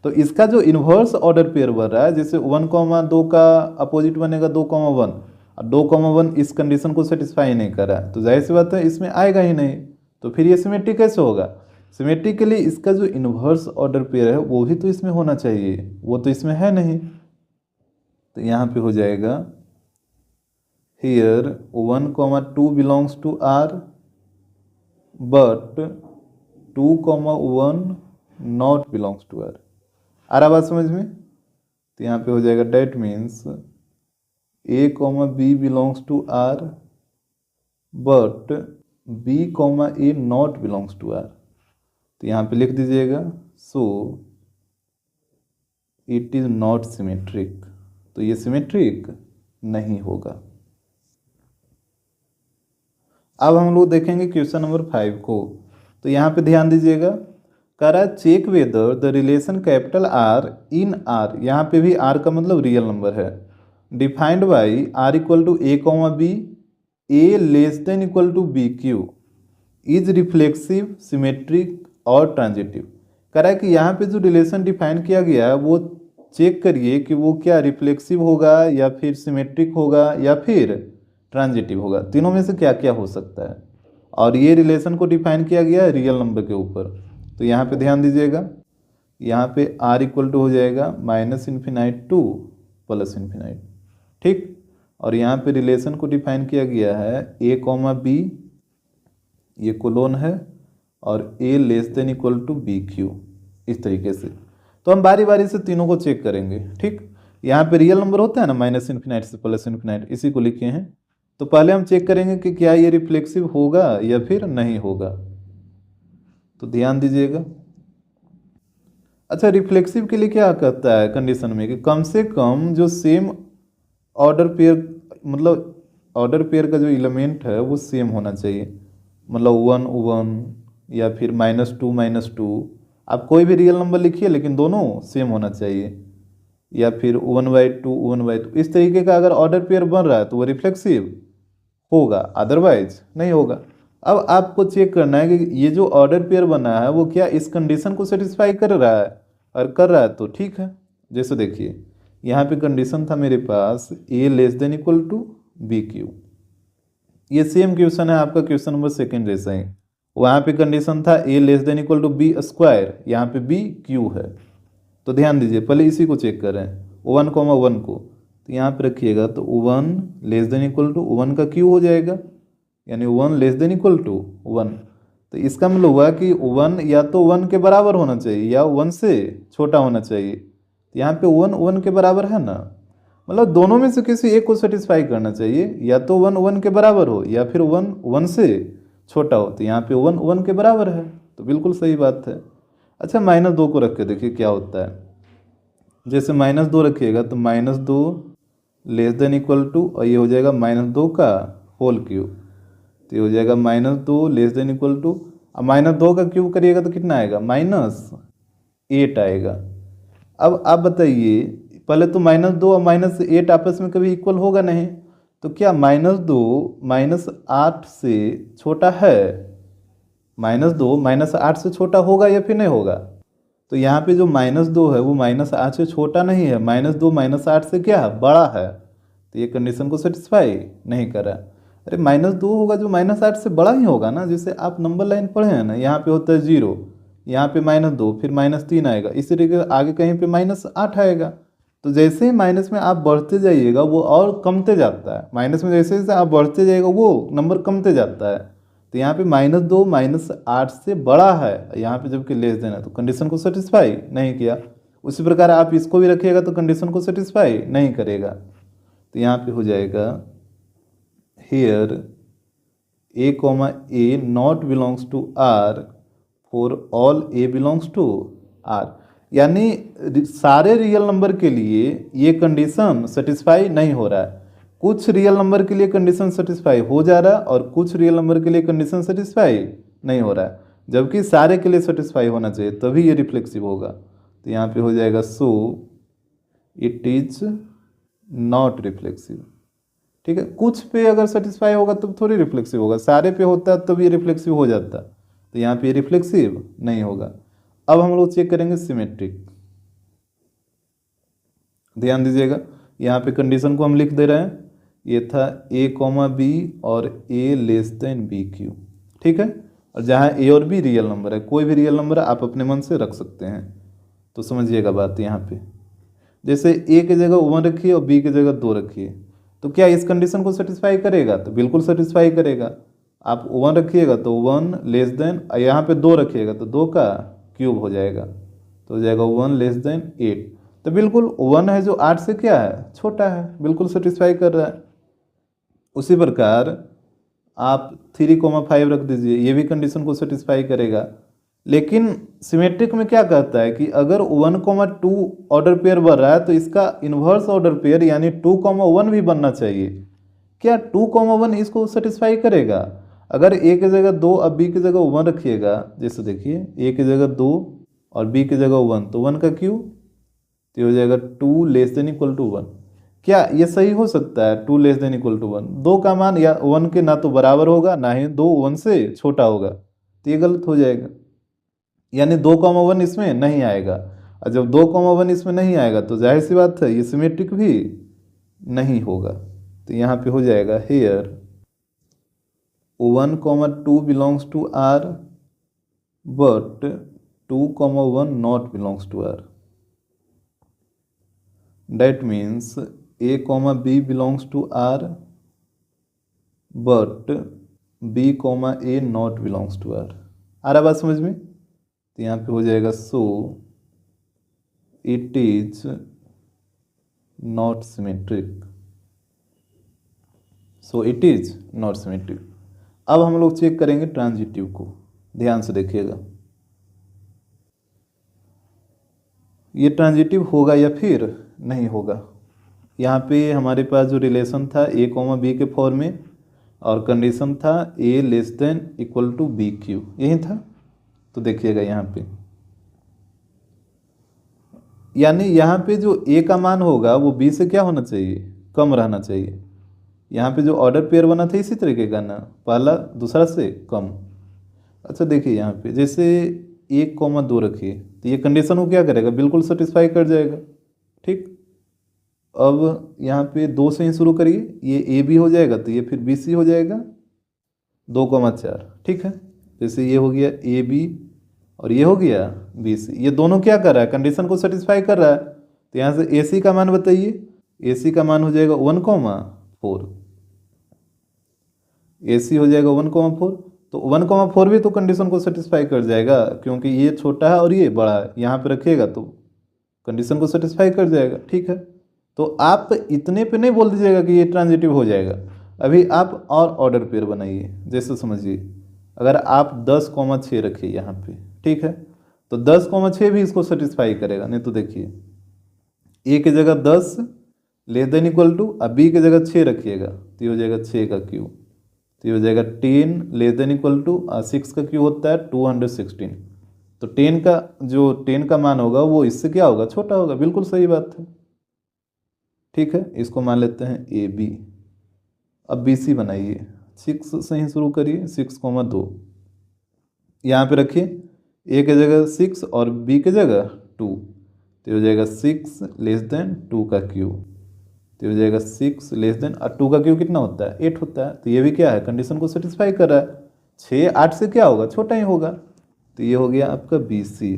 तो इसका जो इन्वर्स ऑर्डर पेयर बन रहा है, जैसे 1,2 का अपोजिट बनेगा 2,1, और 2,1 इस कंडीशन को सेटिस्फाई नहीं कर रहा है, तो जाहिर सी बात है इसमें आएगा ही नहीं। तो फिर ये सिमेट्रिक कैसे होगा, सिमेट्रिक के लिए इसका जो इन्वर्स ऑर्डर पेयर है वो भी तो इसमें होना चाहिए, वो तो इसमें है नहीं। तो यहाँ पे हो जाएगा here 1,2 belongs to R but 2,1 not belongs to R. आ रहा बात समझ में। तो यहाँ पे हो जाएगा that means A comma B belongs to R but B comma A not belongs to R. तो यहाँ पे लिख दीजिएगा so it is not symmetric. तो ये सिमेट्रिक नहीं होगा। अब हम लोग देखेंगे क्वेश्चन नंबर 5 को। तो यहाँ पे ध्यान दीजिएगा, कह रहा है check whether the relation capital R in R, यहाँ पे भी आर का मतलब रियल नंबर है, defined by R equal to A comma B, A less than equal to B cube, is reflexive, symmetric और ट्रांजिटिव। कह रहा है कि यहाँ पे जो रिलेशन डिफाइन किया गया है वो चेक करिए कि वो क्या रिफ्लेक्सिव होगा या फिर सिमेट्रिक होगा या फिर ट्रांजिटिव होगा, तीनों में से क्या क्या हो सकता है। और ये रिलेशन को डिफाइन किया गया है रियल नंबर के ऊपर। तो यहाँ पे ध्यान दीजिएगा, यहाँ पे आर इक्वल टू हो जाएगा -∞ टू +∞, ठीक। और यहाँ पे रिलेशन को डिफाइन किया गया है ए कॉमा बी, ये कोलोन है, और A less than equal to B cube, इस तरीके से। तो हम बारी बारी से तीनों को चेक करेंगे, ठीक। यहाँ पे रियल नंबर होता है ना -∞ से +∞, इसी को लिखे हैं। तो पहले हम चेक करेंगे कि क्या ये रिफ्लेक्सिव होगा या फिर नहीं होगा। तो ध्यान दीजिएगा, अच्छा रिफ्लेक्सिव के लिए क्या कहता है कंडीशन में कि कम से कम जो सेम ऑर्डर पेयर, मतलब ऑर्डर पेयर का जो एलिमेंट है वो सेम होना चाहिए, मतलब 1 1 या फिर -2 आप कोई भी रियल नंबर लिखिए लेकिन दोनों सेम होना चाहिए, या फिर 1/2 1/2, इस तरीके का अगर ऑर्डर पेयर बन रहा है तो वो रिफ्लेक्सिव होगा, अदरवाइज नहीं होगा। अब आपको चेक करना है कि ये जो ऑर्डर पेयर बना है वो क्या इस कंडीशन को सेटिस्फाई कर रहा है, और कर रहा है तो ठीक है। जैसे देखिए यहाँ पे कंडीशन था मेरे पास A less than equal to B cube, ये सेम क्वेश्चन है आपका क्वेश्चन नंबर 2 जैसा ही। वहाँ पे कंडीशन था A less than equal to B square, यहाँ पे बी क्यू है। तो ध्यान दीजिए पहले इसी को चेक करें 1,1 को, तो यहाँ पे रखिएगा तो 1 लेस देन इक्वल टू 1 का क्यू हो जाएगा, यानी 1 लेस देन इक्वल टू 1। तो इसका मतलब हुआ कि 1 या तो 1 के बराबर होना चाहिए या 1 से छोटा होना चाहिए। तो यहाँ पे 1 1 के बराबर है ना, मतलब दोनों में से किसी एक को सेटिस्फाई करना चाहिए, या तो 1 1 के बराबर हो या फिर 1 1 से छोटा हो। तो यहाँ पे 1 1 के बराबर है, तो बिल्कुल सही बात है। अच्छा, -2 को रख के देखिए क्या होता है। जैसे -2 रखिएगा तो -2 लेस देन इक्वल टू, और ये हो जाएगा -2 का होल क्यूब, तो ये हो जाएगा -2 लेस देन इक्वल टू, अब -2 का क्यूब करिएगा तो कितना आएगा, -8 आएगा। अब आप बताइए, पहले तो -2 और -8 आपस में कभी इक्वल होगा नहीं, तो क्या -2 -8 से छोटा है? -2 -8 से छोटा होगा या फिर नहीं होगा? तो यहाँ पे जो -2 है वो -8 से छोटा नहीं है, -2 -8 से क्या है, बड़ा है, तो ये कंडीशन को सेटिस्फाई नहीं कर रहा। अरे -2 होगा जो -8 से बड़ा ही होगा ना, जैसे आप नंबर लाइन पढ़े हैं ना, यहाँ पे होता है 0, यहाँ पे -2, फिर -3 आएगा, इसी तरीके आगे कहीं पे -8 आएगा। तो जैसे ही माइनस में आप बढ़ते जाइएगा वो और कमते जाता है, माइनस में जैसे जैसे आप बढ़ते जाइएगा वो नंबर कमते जाता है। तो यहाँ पे -2 -8 से बड़ा है, यहाँ पे जबकि लेस देन है, तो कंडीशन को सेटिस्फाई नहीं किया। उसी प्रकार आप इसको भी रखिएगा तो कंडीशन को सेटिस्फाई नहीं करेगा। तो यहाँ पे हो जाएगा here a, not belongs to R for all a belongs to R, यानी सारे रियल नंबर के लिए ये कंडीशन सेटिस्फाई नहीं हो रहा है। कुछ रियल नंबर के लिए कंडीशन सेटिस्फाई हो जा रहा है और कुछ रियल नंबर के लिए कंडीशन सेटिस्फाई नहीं हो रहा है, जबकि सारे के लिए सेटिस्फाई होना चाहिए तभी ये रिफ्लेक्सिव होगा। तो यहाँ पे हो जाएगा so it is not reflexive. ठीक है, कुछ पे अगर सेटिस्फाई होगा तब थोड़ी रिफ्लेक्सिव होगा, सारे पे होता तब ये रिफ्लेक्सिव हो जाता, तो यहाँ पे रिफ्लेक्सिव नहीं होगा। अब हम लोग चेक करेंगे सिमेट्रिक। ध्यान दीजिएगा, यहाँ पे कंडीशन को हम लिख दे रहे हैं, ये था a, b और a less than B cube. ठीक है, और जहाँ a और b रियल नंबर है, कोई भी रियल नंबर आप अपने मन से रख सकते हैं। तो समझिएगा बात यहाँ पे, जैसे a की जगह 1 रखिए और b की जगह 2 रखिए, तो क्या इस कंडीशन को सेटिस्फाई करेगा? तो बिल्कुल सेटिस्फाई करेगा। आप 1 रखिएगा तो 1 लेस देन, यहाँ पे 2 रखिएगा तो 2 का क्यूब हो जाएगा, तो हो जाएगा 1 लेस देन 8। तो बिल्कुल 1 है जो 8 से क्या है, छोटा है, बिल्कुल सेटिस्फाई कर रहा है। उसी प्रकार आप 3,5 रख दीजिए, ये भी कंडीशन को सेटिस्फाई करेगा। लेकिन सिमेट्रिक में क्या कहता है कि अगर 1,2 ऑर्डर पेयर बन रहा है तो इसका इन्वर्स ऑर्डर पेयर यानी 2,1 भी बनना चाहिए। क्या 2,1 इसको सेटिस्फाई करेगा? अगर a की जगह 2 और b की जगह 1 रखिएगा, जैसे देखिए a की जगह 2 और b की जगह 1, तो 1 का क्यूब, तो हो जाएगा 2 लेस देन इक्वल टू 1। क्या ये सही हो सकता है 2 लेस देन इक्वल टू 1? 2 का मान या 1 के ना तो बराबर होगा ना ही 2 1 से छोटा होगा, तो ये गलत हो जाएगा, यानी 2,1 इसमें नहीं आएगा। और जब 2,1 इसमें नहीं आएगा तो जाहिर सी बात है ये सिमेट्रिक भी नहीं होगा। तो यहाँ पे हो जाएगा here 1,2 belongs to R but 2,1 not belongs to R। That means a, b belongs to R but b, a not belongs to R। आ रहा बात समझ में? तो यहाँ पे हो जाएगा so it is not symmetric, so it is not symmetric. अब हम लोग चेक करेंगे ट्रांजिटिव को, ध्यान से देखिएगा ये ट्रांजिटिव होगा या फिर नहीं होगा। यहाँ पे हमारे पास जो रिलेशन था a, b के फॉर्म में और कंडीशन था a less than equal to B cube, यही था। तो देखिएगा यहाँ पे, यानी यहाँ पे जो a का मान होगा वो b से क्या होना चाहिए, कम रहना चाहिए। यहाँ पे जो ऑर्डर पेयर बना था इसी तरीके का ना, पहला दूसरा से कम। अच्छा देखिए यहाँ पे जैसे 1,2 रखिए, तो ये कंडीशन को क्या करेगा, बिल्कुल सेटिस्फाई कर जाएगा। ठीक, अब यहाँ पे 2 से ही शुरू करिए, ये ए बी हो जाएगा तो ये फिर बी सी हो जाएगा 2,4। ठीक है, जैसे ये हो गया ए बी और ये हो गया बी सी, ये दोनों क्या कर रहा है, कंडीशन को सेटिस्फाई कर रहा है। तो यहाँ से ए सी का मान बताइए, ए सी का मान हो जाएगा 1,4, ए सी हो जाएगा 1,4, तो 1,4 भी तो कंडीशन को सेटिस्फाई कर जाएगा, क्योंकि ये छोटा है और ये बड़ा है, यहाँ पे रखिएगा तो कंडीशन को सेटिस्फाई कर जाएगा। ठीक है, तो आप इतने पे नहीं बोल दीजिएगा कि ये ट्रांजिटिव हो जाएगा, अभी आप और ऑर्डर पेयर बनाइए। जैसे समझिए अगर आप 10,6 रखिए यहाँ पे, ठीक है, तो 10,6 भी इसको सेटिस्फाई करेगा। नहीं तो देखिए ए की जगह 10 लेस देन इक्वल टू, अब बी की जगह 6 रखिएगा तो ये हो जाएगा 6 का क्यू, तो ये हो जाएगा 10 लेस देन इक्वल टू 6 का क्यू होता है 216, तो 10 का मान होगा वो इससे क्या होगा, छोटा होगा। बिल्कुल सही बात है, ठीक है, इसको मान लेते हैं ए बी। अब बी सी बनाइए, 6 से ही शुरू करिए, 6,2 यहाँ पे रखिए, ए की जगह 6 और बी की जगह 2, तो हो जाएगा 6 लेस देन 2 का क्यू, तो हो जाएगा 6 लेस देन, और 2 का क्यू कितना होता है, 8 होता है, तो ये भी क्या है, कंडीशन को सेटिस्फाई कर रहा है। 6 8 से क्या होगा, छोटा ही होगा, तो ये हो गया आपका बी सी।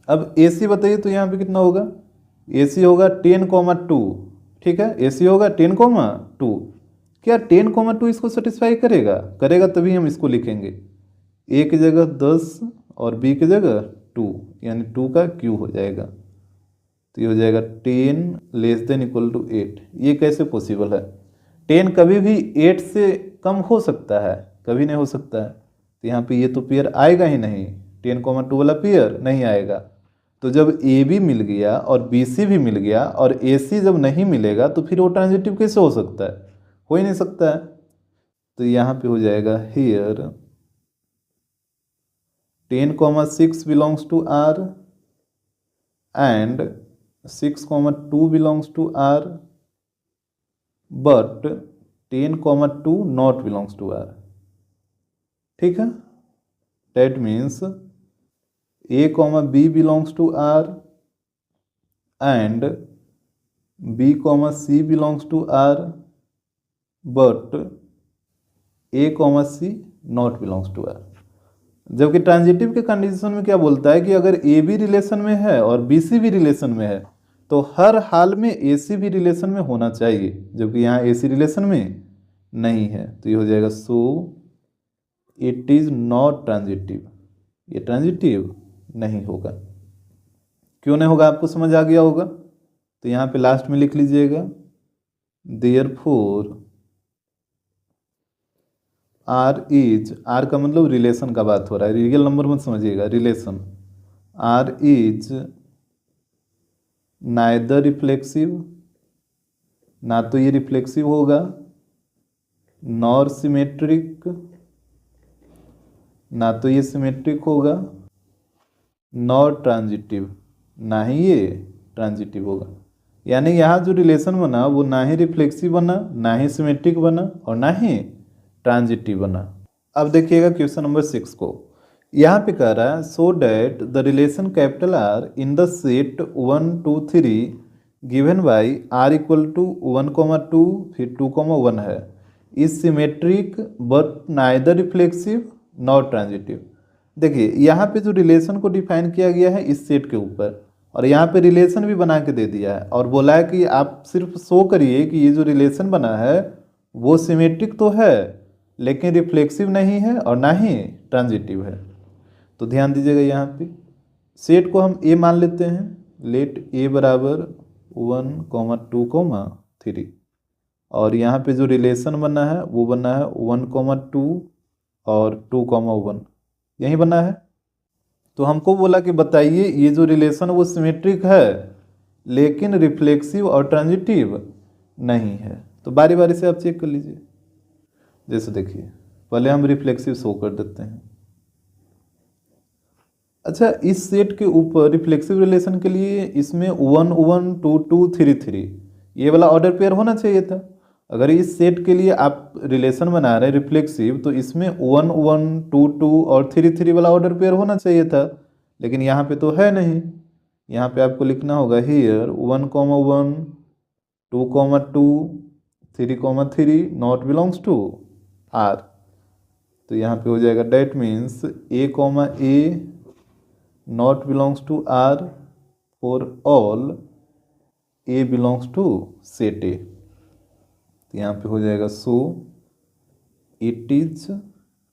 अब ए सी बताइए, तो यहाँ पे कितना होगा, ए सी होगा 10,2, ठीक है, ए सी होगा 10,2। क्या 10,2 इसको सेटिस्फाई करेगा, करेगा तभी हम इसको लिखेंगे, ए की जगह 10 और बी की जगह 2, यानी 2 का क्यू हो जाएगा, तो ये हो जाएगा 10 लेस देन इक्वल टू 8। ये कैसे पॉसिबल है, 10 कभी भी 8 से कम हो सकता है, कभी नहीं हो सकता है, तो यहाँ पे ये तो पेयर आएगा ही नहीं, 10,2 वाला पेयर नहीं आएगा। तो जब ए बी मिल गया और बी सी भी मिल गया और ए सी जब नहीं मिलेगा तो फिर वो ट्रांजिटिव कैसे हो सकता है, हो ही नहीं सकता है। तो यहाँ पे हो जाएगा here 10,6 belongs to R and 6,2 belongs to R but 10,2 not belongs to R, ठीक है, that means A, B belongs to R and B, C belongs to R but A, C not belongs to R। जबकि transitive के condition में क्या बोलता है कि अगर ए बी रिलेशन में है और बी सी भी रिलेशन में है तो हर हाल में ए सी भी रिलेशन में होना चाहिए, जबकि यहाँ ए सी रिलेशन में नहीं है, तो ये हो जाएगा so it is not transitive, ये ट्रांजिटिव नहीं होगा। क्यों नहीं होगा, आपको समझ आ गया होगा, तो यहाँ पे लास्ट में लिख लीजिएगा देयरफॉर आर इज, आर का मतलब रिलेशन का बात हो रहा है, रियल नंबर मत समझिएगा, relation, R is neither reflexive, ना तो ये रिफ्लेक्सिव होगा, नॉर सिमेट्रिक, ना तो ये सिमेट्रिक होगा, नॉर ट्रांजिटिव, ना ही ये ट्रांजिटिव होगा। यानी यहाँ जो रिलेशन बना वो ना ही रिफ्लेक्सिव बना, ना ही सिमेट्रिक बना और ना ही ट्रांजिटिव बना। अब देखिएगा क्वेश्चन नंबर 6 को, यहाँ पे कह रहा है so that the relation capital R in the set 1 2 3 given by R equal to 1,2 फिर 2,1 है, is symmetric but neither reflexive not transitive. देखिए यहाँ पे जो रिलेशन को डिफाइन किया गया है इस सेट के ऊपर, और यहाँ पे रिलेशन भी बना के दे दिया है और बोला है कि आप सिर्फ शो करिए कि ये जो रिलेशन बना है वो सिमेट्रिक तो है लेकिन रिफ्लेक्सिव नहीं है और ना ही ट्रांजिटिव है। तो ध्यान दीजिएगा, यहाँ पे सेट को हम ए मान लेते हैं, लेट ए बराबर 1,2,3 और यहाँ पे जो रिलेशन बना है वो बना है 1,2 और 2,1, यही बना है। तो हमको बोला कि बताइए ये जो रिलेशन वो सिमेट्रिक है लेकिन रिफ्लेक्सिव और ट्रांजिटिव नहीं है। तो बारी बारी से आप चेक कर लीजिए। जैसे देखिए, पहले हम रिफ्लेक्सिव शो कर देते हैं। अच्छा, इस सेट के ऊपर रिफ्लेक्सिव रिलेशन के लिए इसमें 1 1 2 2 3 3 ये वाला ऑर्डर पेयर होना चाहिए था। अगर इस सेट के लिए आप रिलेशन बना रहे हैं रिफ्लेक्सिव तो इसमें 1 1 2 2 और 3 3 वाला ऑर्डर पेयर होना चाहिए था, लेकिन यहाँ पे तो है नहीं। यहाँ पे आपको लिखना होगा here 1,1 2,2 3,3 not belongs to R. तो यहाँ पे हो जाएगा that means A, not belongs to R for all A belongs to set A. तो यहाँ पे हो जाएगा so it is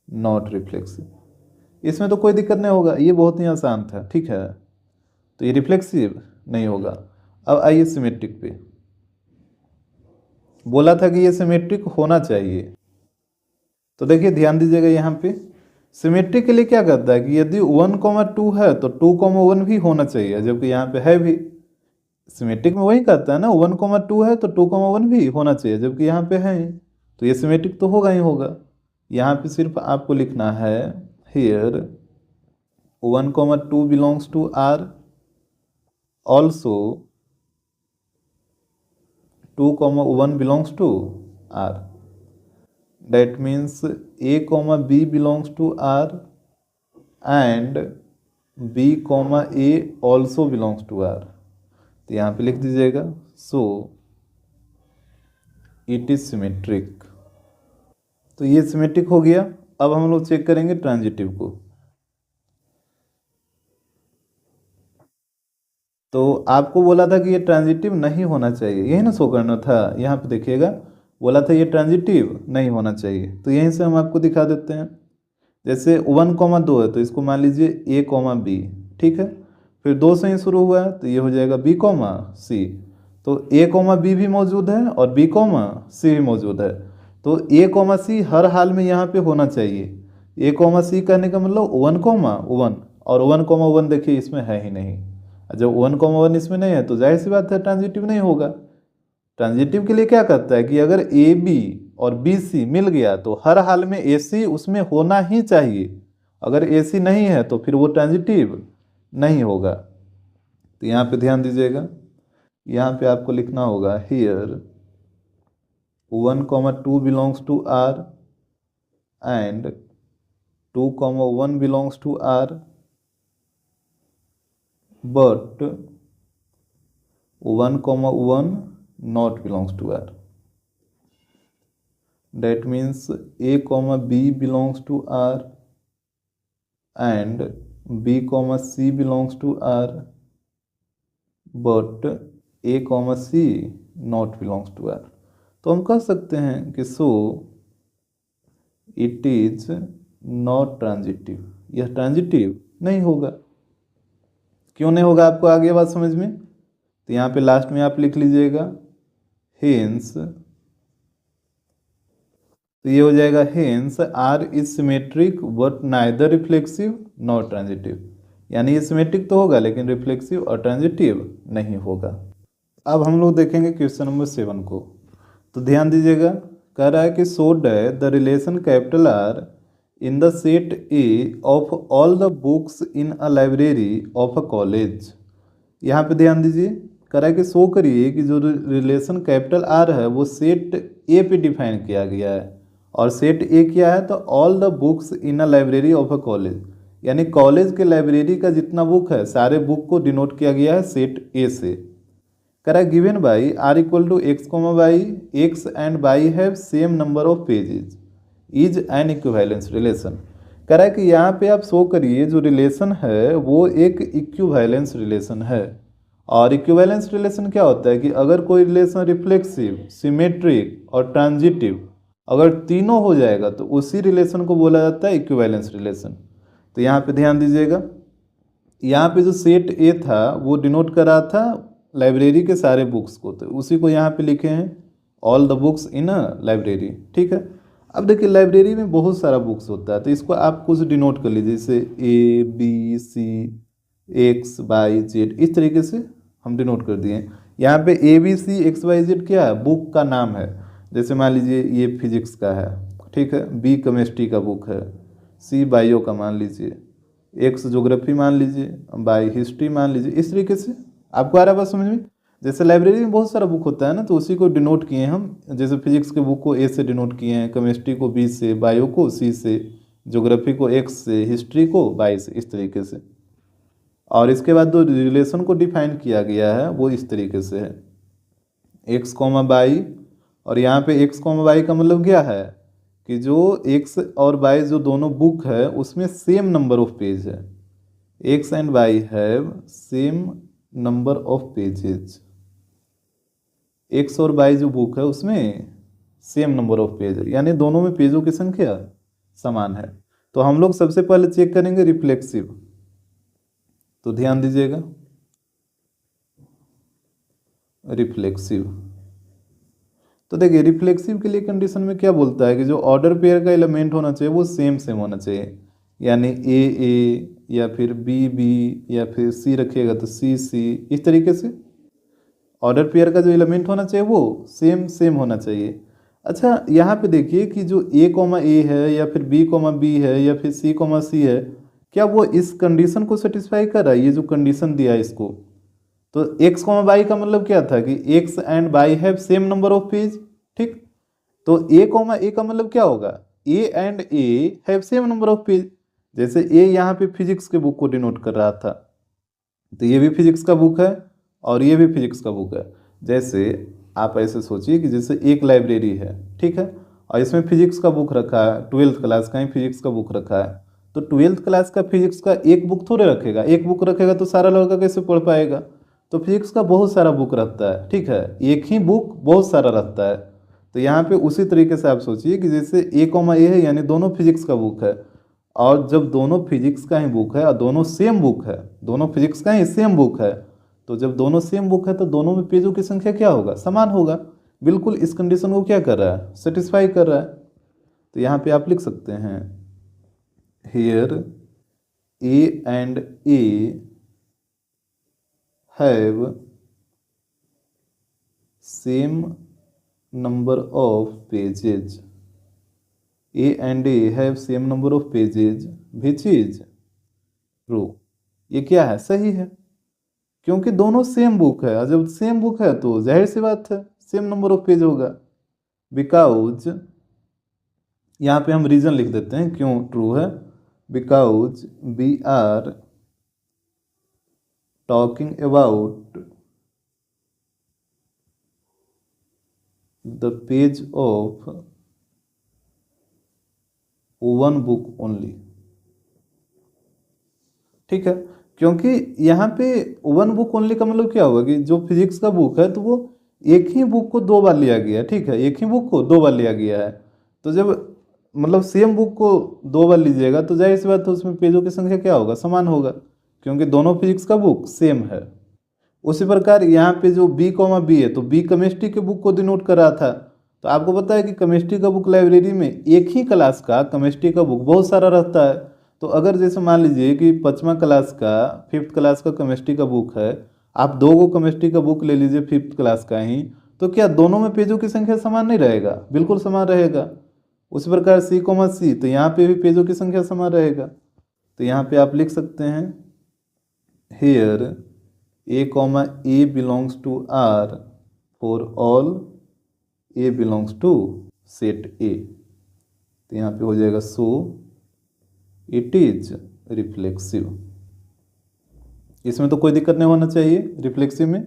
not reflexive. इसमें तो कोई दिक्कत नहीं होगा, ये बहुत ही आसान था, ठीक है। तो ये रिफ्लेक्सिव नहीं होगा। अब आइए सिमेट्रिक पे, बोला था कि ये सिमेट्रिक होना चाहिए। तो देखिए ध्यान दीजिएगा यहाँ पे सिमेट्री के लिए क्या करता है कि यदि 1,2 है तो 2,1 भी होना चाहिए, जबकि यहाँ पे है भी। सिमेट्रिक में वही करता है ना, 1,2 है तो 2,1 भी होना चाहिए, जबकि यहाँ पे है ही। तो ये सिमेट्रिक तो होगा ही होगा। यहाँ पे सिर्फ आपको लिखना है here 1,2 belongs to R, also 2,1 belongs to R. That means A comma B belongs to R and B comma A also belongs to R। तो यहाँ पे लिख दीजिएगा सो इट इज सिमेट्रिक। तो ये सिमेट्रिक हो गया। अब हम लोग चेक करेंगे ट्रांजिटिव को। तो आपको बोला था कि ये ट्रांजिटिव नहीं होना चाहिए, यही ना शो करना था। यहाँ पे देखिएगा बोला था ये ट्रांजिटिव नहीं होना चाहिए, तो यहीं से हम आपको दिखा देते हैं। जैसे 1,2 है तो इसको मान लीजिए A,B, ठीक है। फिर 2 से ही शुरू हुआ है तो ये हो जाएगा B,C। तो A,B भी मौजूद है और B,C भी मौजूद है। तो A,C हर हाल में यहाँ पे होना चाहिए। A,C कहने का मतलब 1,1 और 1,1 देखिए इसमें है ही नहीं। जब 1,1 इसमें नहीं है तो जाहिर सी बात है ट्रांजिटिव नहीं होगा। ट्रांजिटिव के लिए क्या करता है कि अगर AB और BC मिल गया तो हर हाल में AC उसमें होना ही चाहिए। अगर AC नहीं है तो फिर वो ट्रांजिटिव नहीं होगा। तो यहाँ पे ध्यान दीजिएगा, यहाँ पे आपको लिखना होगा here 1,2 belongs to R and 2,1 belongs to R, but 1,1 not belongs to R। That means A comma B belongs to R and B comma C belongs to R, but A comma C not belongs to R। तो हम कह सकते हैं कि so it is not transitive, यह transitive नहीं होगा। क्यों नहीं होगा आपको आगे बात समझ में? तो यहाँ पे लास्ट में आप लिख लीजिएगा हेंस, तो ये हो जाएगा hence R is symmetric but neither reflexive not transitive. यानी ये सिमेट्रिक तो होगा लेकिन रिफ्लेक्सिव और ट्रांजिटिव नहीं होगा। अब हम लोग देखेंगे क्वेश्चन नंबर 7 को। तो ध्यान दीजिएगा, कह रहा है कि show that the relation capital R in the set A of all the books in a library of a college. यहाँ पे ध्यान दीजिए, कह रहा है कि शो करिए कि जो रिलेशन कैपिटल आर है वो सेट ए पे डिफाइन किया गया है। और सेट ए क्या है? तो all the books in a library of a college, यानी कॉलेज के लाइब्रेरी का जितना बुक है सारे बुक को डिनोट किया गया है सेट ए से। कह रहा है given by R equal to X comma Y, X and Y have same number of pages is an equivalence relation. कह रहा है कि यहाँ पे आप शो करिए जो रिलेशन है वो एक इक्विवेलेंस रिलेशन है। और इक्विवेलेंस रिलेशन क्या होता है कि अगर कोई रिलेशन रिफ्लेक्सिव, सिमेट्रिक और ट्रांजिटिव अगर तीनों हो जाएगा तो उसी रिलेशन को बोला जाता है इक्विवेलेंस रिलेशन। तो यहाँ पे ध्यान दीजिएगा, यहाँ पे जो सेट ए था वो डिनोट कर रहा था लाइब्रेरी के सारे बुक्स को, तो उसी को यहाँ पे लिखे हैं all the books in a library, ठीक है। अब देखिए लाइब्रेरी में बहुत सारा बुक्स होता है तो इसको आप कुछ डिनोट कर लीजिए, जैसे A B C X Y Z, इस तरीके से हम डिनोट कर दिए। यहाँ पे A B C X Y Z क्या है? बुक का नाम है। जैसे मान लीजिए ये फिजिक्स का है, ठीक है, बी केमिस्ट्री का बुक है, सी बायो का मान लीजिए, एक्स ज्योग्राफी मान लीजिए, बाई हिस्ट्री मान लीजिए। इस तरीके से आपको आ रहा है बात समझ में? जैसे लाइब्रेरी में बहुत सारा बुक होता है ना, तो उसी को डिनोट किए हम। जैसे फिजिक्स के बुक को ए से डिनोट किए हैं, केमिस्ट्री को बी से, बायो को सी से, ज्योग्राफी को एक्स से, हिस्ट्री को बाई से, इस तरीके से। और इसके बाद जो रिलेशन को डिफाइन किया गया है वो इस तरीके से है एक्स कॉमा बाई। और यहाँ पे एक्स कॉमा बाई का मतलब क्या है कि जो एक्स और बाई जो दोनों बुक है उसमें सेम नंबर ऑफ पेज है। X and Y have same number of pages. X और बाई जो बुक है उसमें सेम नंबर ऑफ पेज है, यानी दोनों में पेजों की संख्या समान है। तो हम लोग सबसे पहले चेक करेंगे रिफ्लेक्सिव। तो ध्यान दीजिएगा, रिफ्लेक्सिव। तो देखिए रिफ्लेक्सिव के लिए कंडीशन में क्या बोलता है कि जो ऑर्डर पेयर का एलिमेंट होना चाहिए वो सेम सेम होना चाहिए, यानी ए या फिर बी या फिर सी रखिएगा तो सी, इस तरीके से ऑर्डर पेयर का जो एलिमेंट होना चाहिए वो सेम सेम होना चाहिए। अच्छा यहाँ पे देखिए कि जो ए है या फिर बी है या फिर सी है, क्या वो इस कंडीशन को सेटिस्फाई कर रहा है, ये जो कंडीशन दिया है इसको। तो एक्स वाई का मतलब क्या था कि x and why have same number of page, ठीक। तो ए का मतलब क्या होगा, A and A have same number of page. जैसे ए यहाँ पे फिजिक्स के बुक को डिनोट कर रहा था, तो ये भी फिजिक्स का बुक है और ये भी फिजिक्स का बुक है। जैसे आप ऐसे सोचिए कि जैसे एक लाइब्रेरी है, ठीक है, और इसमें फिजिक्स का बुक रखा है, 12th क्लास का ही फिजिक्स का बुक रखा है। तो 12th क्लास का फिजिक्स का एक बुक थोड़े रखेगा, एक बुक रखेगा तो सारा लड़का कैसे पढ़ पाएगा। तो फिजिक्स का बहुत सारा बुक रखता है, ठीक है, एक ही बुक बहुत सारा रखता है। तो यहाँ पे उसी तरीके से आप सोचिए कि जैसे ए है यानी दोनों फिजिक्स का बुक है, और जब दोनों फिजिक्स का ही बुक है और दोनों सेम बुक है, दोनों फिजिक्स का ही सेम बुक है, तो जब दोनों सेम बुक है तो दोनों में पेजों की संख्या क्या होगा, समान होगा। बिल्कुल इस कंडीशन को क्या कर रहा है, सेटिस्फाई कर रहा है। तो यहाँ पे आप लिख सकते हैं here A and A have same number of pages, A and A have same number of pages which is true. ये क्या है, सही है, क्योंकि दोनों सेम बुक है, और जब सेम बुक है तो जाहिर सी बात है सेम नंबर ऑफ पेज होगा। बिकॉज यहाँ पे हम रीजन लिख देते हैं क्यों ट्रू है, because we are talking about the page of one book only, ठीक है। क्योंकि यहाँ पे वन बुक ओनली का मतलब क्या होगा कि जो फिजिक्स का बुक है तो वो एक ही बुक को दो बार लिया गया है, ठीक है, एक ही बुक को दो बार लिया गया है। तो जब मतलब सेम बुक को दो बार लीजिएगा तो जाहिर सी बात है उसमें पेजों की संख्या क्या होगा, समान होगा, क्योंकि दोनों फिजिक्स का बुक सेम है। उसी प्रकार यहाँ पे जो बी है तो बी केमिस्ट्री के बुक को डिनोट कर रहा था। तो आपको पता है कि केमिस्ट्री का बुक लाइब्रेरी में एक ही क्लास का केमिस्ट्री का बुक बहुत सारा रहता है। तो अगर जैसे मान लीजिए कि 5वां क्लास का 5th क्लास का केमिस्ट्री का बुक है, आप दो गो केमिस्ट्री का बुक ले लीजिए 5th क्लास का ही, तो क्या दोनों में पेजों की संख्या समान नहीं रहेगा, बिल्कुल समान रहेगा। उसी प्रकार सी, तो यहाँ पे भी पेजों की संख्या समान रहेगा। तो यहाँ पे आप लिख सकते हैं here A belongs to R for all A belongs to set A. तो यहाँ पे हो जाएगा सो इट इज रिफ्लेक्सिव। इसमें तो कोई दिक्कत नहीं होना चाहिए रिफ्लेक्सिव में।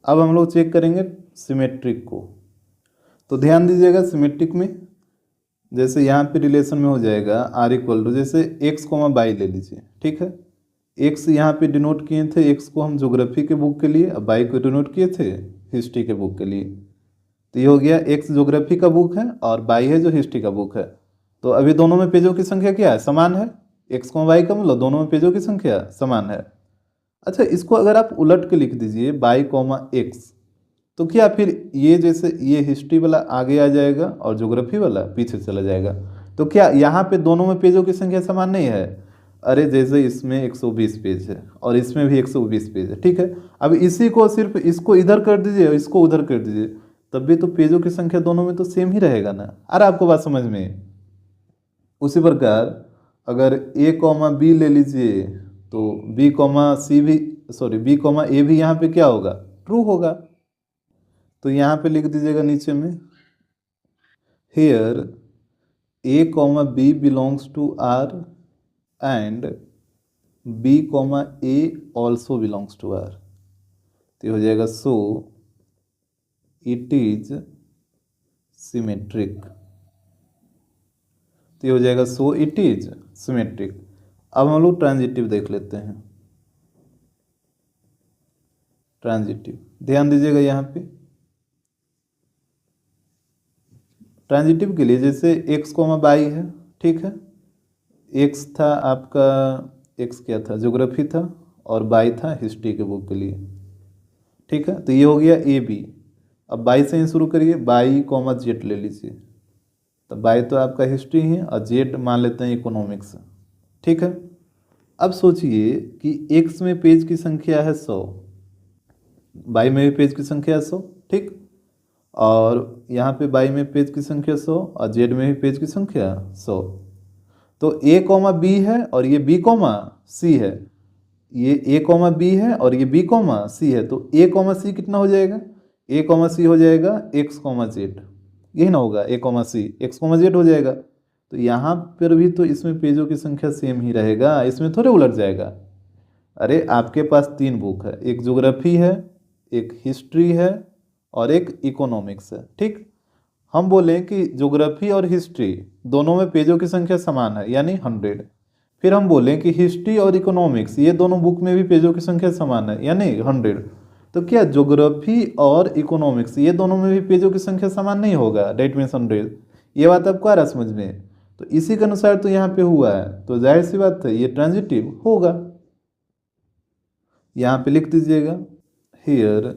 अब हम लोग चेक करेंगे सिमेट्रिक को। तो ध्यान दीजिएगा सिमेट्रिक में जैसे यहाँ पे रिलेशन में हो जाएगा आर इक्वल टू, जैसे एक्स कोमा बाई ले लीजिए, ठीक है। एक्स यहाँ पे डिनोट किए थे, एक्स को हम ज्योग्राफी के बुक के लिए, अब बाई को डिनोट किए थे हिस्ट्री के बुक के लिए। तो ये हो गया एक्स ज्योग्राफी का बुक है और बाई है जो हिस्ट्री का बुक है। तो अभी दोनों में पेजों की संख्या क्या है, समान है। एक्स कोमा बाई का मतलब दोनों में पेजों की संख्या समान है। अच्छा इसको अगर आप उलट के लिख दीजिए बाई कोमा एक्स, तो क्या फिर ये जैसे ये हिस्ट्री वाला आगे आ जाएगा और ज्योग्राफी वाला पीछे चला जाएगा। तो क्या यहाँ पे दोनों में पेजों की संख्या समान नहीं है। अरे जैसे इसमें 120 पेज है और इसमें भी 120 पेज है, ठीक है। अब इसी को सिर्फ इसको इधर कर दीजिए और इसको उधर कर दीजिए, तब भी तो पेजों की संख्या दोनों में तो सेम ही रहेगा ना। अरे आपको बात समझ में। उसी प्रकार अगर ए कॉमा बी ले लीजिए तो बी कॉमा सी भी बी कॉमा ए भी यहाँ पे क्या होगा, ट्रू होगा। तो यहाँ पे लिख दीजिएगा नीचे में here A comma B belongs to R and B comma A also belongs to R. तो हो जाएगा सो इट इज सिमेट्रिक। तो हो जाएगा सो इट इज सिमेट्रिक। अब हम लोग ट्रांजिटिव देख लेते हैं। ट्रांजिटिव ध्यान दीजिएगा यहाँ पे ट्रांजिटिव के लिए जैसे एक्स कोमा बाई है, ठीक है। एक्स था आपका, एक्स क्या था, ज्योग्राफी था, और बाई था हिस्ट्री के बुक के लिए, ठीक है। तो ये हो गया ए बी। अब बाई से ही शुरू करिए, बाई कॉमा जेड ले लीजिए। तो बाई तो आपका हिस्ट्री है और जेड मान लेते हैं इकोनॉमिक्स। ठीक है, अब सोचिए कि एक्स में पेज की संख्या है 100, बाई में भी पेज की संख्या 100, ठीक, और यहाँ पे बाई में पेज की संख्या 100 और जेड में भी पेज की संख्या 100। तो ए कॉमा बी है और ये बी कॉमा सी है, ये ए कॉमा बी है और ये बी कॉमा सी है। तो ए कॉमा सी कितना हो जाएगा, ए कॉमा सी हो जाएगा एक्स कॉमा जेड, यही ना होगा, ए कॉमा सी एक्स कॉमा जेड हो जाएगा। तो यहाँ पर भी तो इसमें पेजों की संख्या सेम ही रहेगा, इसमें थोड़े उलट जाएगा। अरे आपके पास 3 बुक है, एक ज्योग्राफी है, एक हिस्ट्री है और एक इकोनॉमिक्स है। ठीक, हम बोलें कि ज्योग्राफी और हिस्ट्री दोनों में पेजों की संख्या समान है यानी 100। फिर हम बोलें कि हिस्ट्री और इकोनॉमिक्स ये दोनों बुक में भी पेजों की संख्या समान है यानी 100। तो क्या ज्योग्राफी और इकोनॉमिक्स ये दोनों में भी पेजों की संख्या समान नहीं होगा, डेट मीन्स 100। ये बात आपको आ रहा समझ में? तो इसी के अनुसार तो यहाँ पे हुआ है, तो जाहिर सी बात है ये ट्रांजिटिव होगा। यहाँ पे लिख दीजिएगा here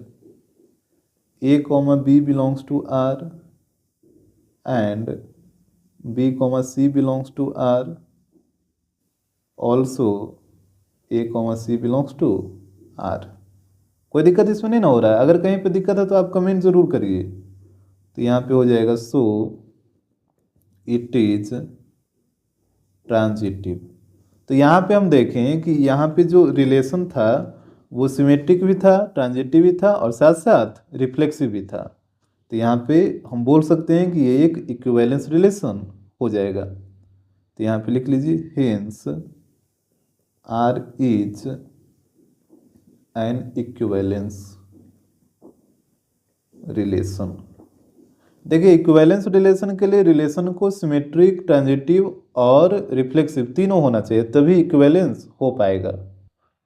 A comma B belongs to R and B comma C belongs to R, also A comma C belongs to R। कोई दिक्कत इसमें नहीं ना हो रहा है? अगर कहीं पे दिक्कत है तो आप कमेंट जरूर करिए। तो यहाँ पे हो जाएगा सो इट इज ट्रांजिटिव। तो यहाँ पे हम देखें कि यहाँ पे जो रिलेशन था वो सिमेट्रिक भी था, ट्रांजिटिव भी था और साथ साथ रिफ्लेक्सिव भी था। तो यहाँ पे हम बोल सकते हैं कि ये एक इक्विवेलेंस रिलेशन हो जाएगा। तो यहाँ पे लिख लीजिए hence R is an equivalence relation. देखिए इक्विवेलेंस रिलेशन के लिए रिलेशन को सिमेट्रिक, ट्रांजिटिव और रिफ्लेक्सिव तीनों होना चाहिए, तभी इक्विवेलेंस हो पाएगा।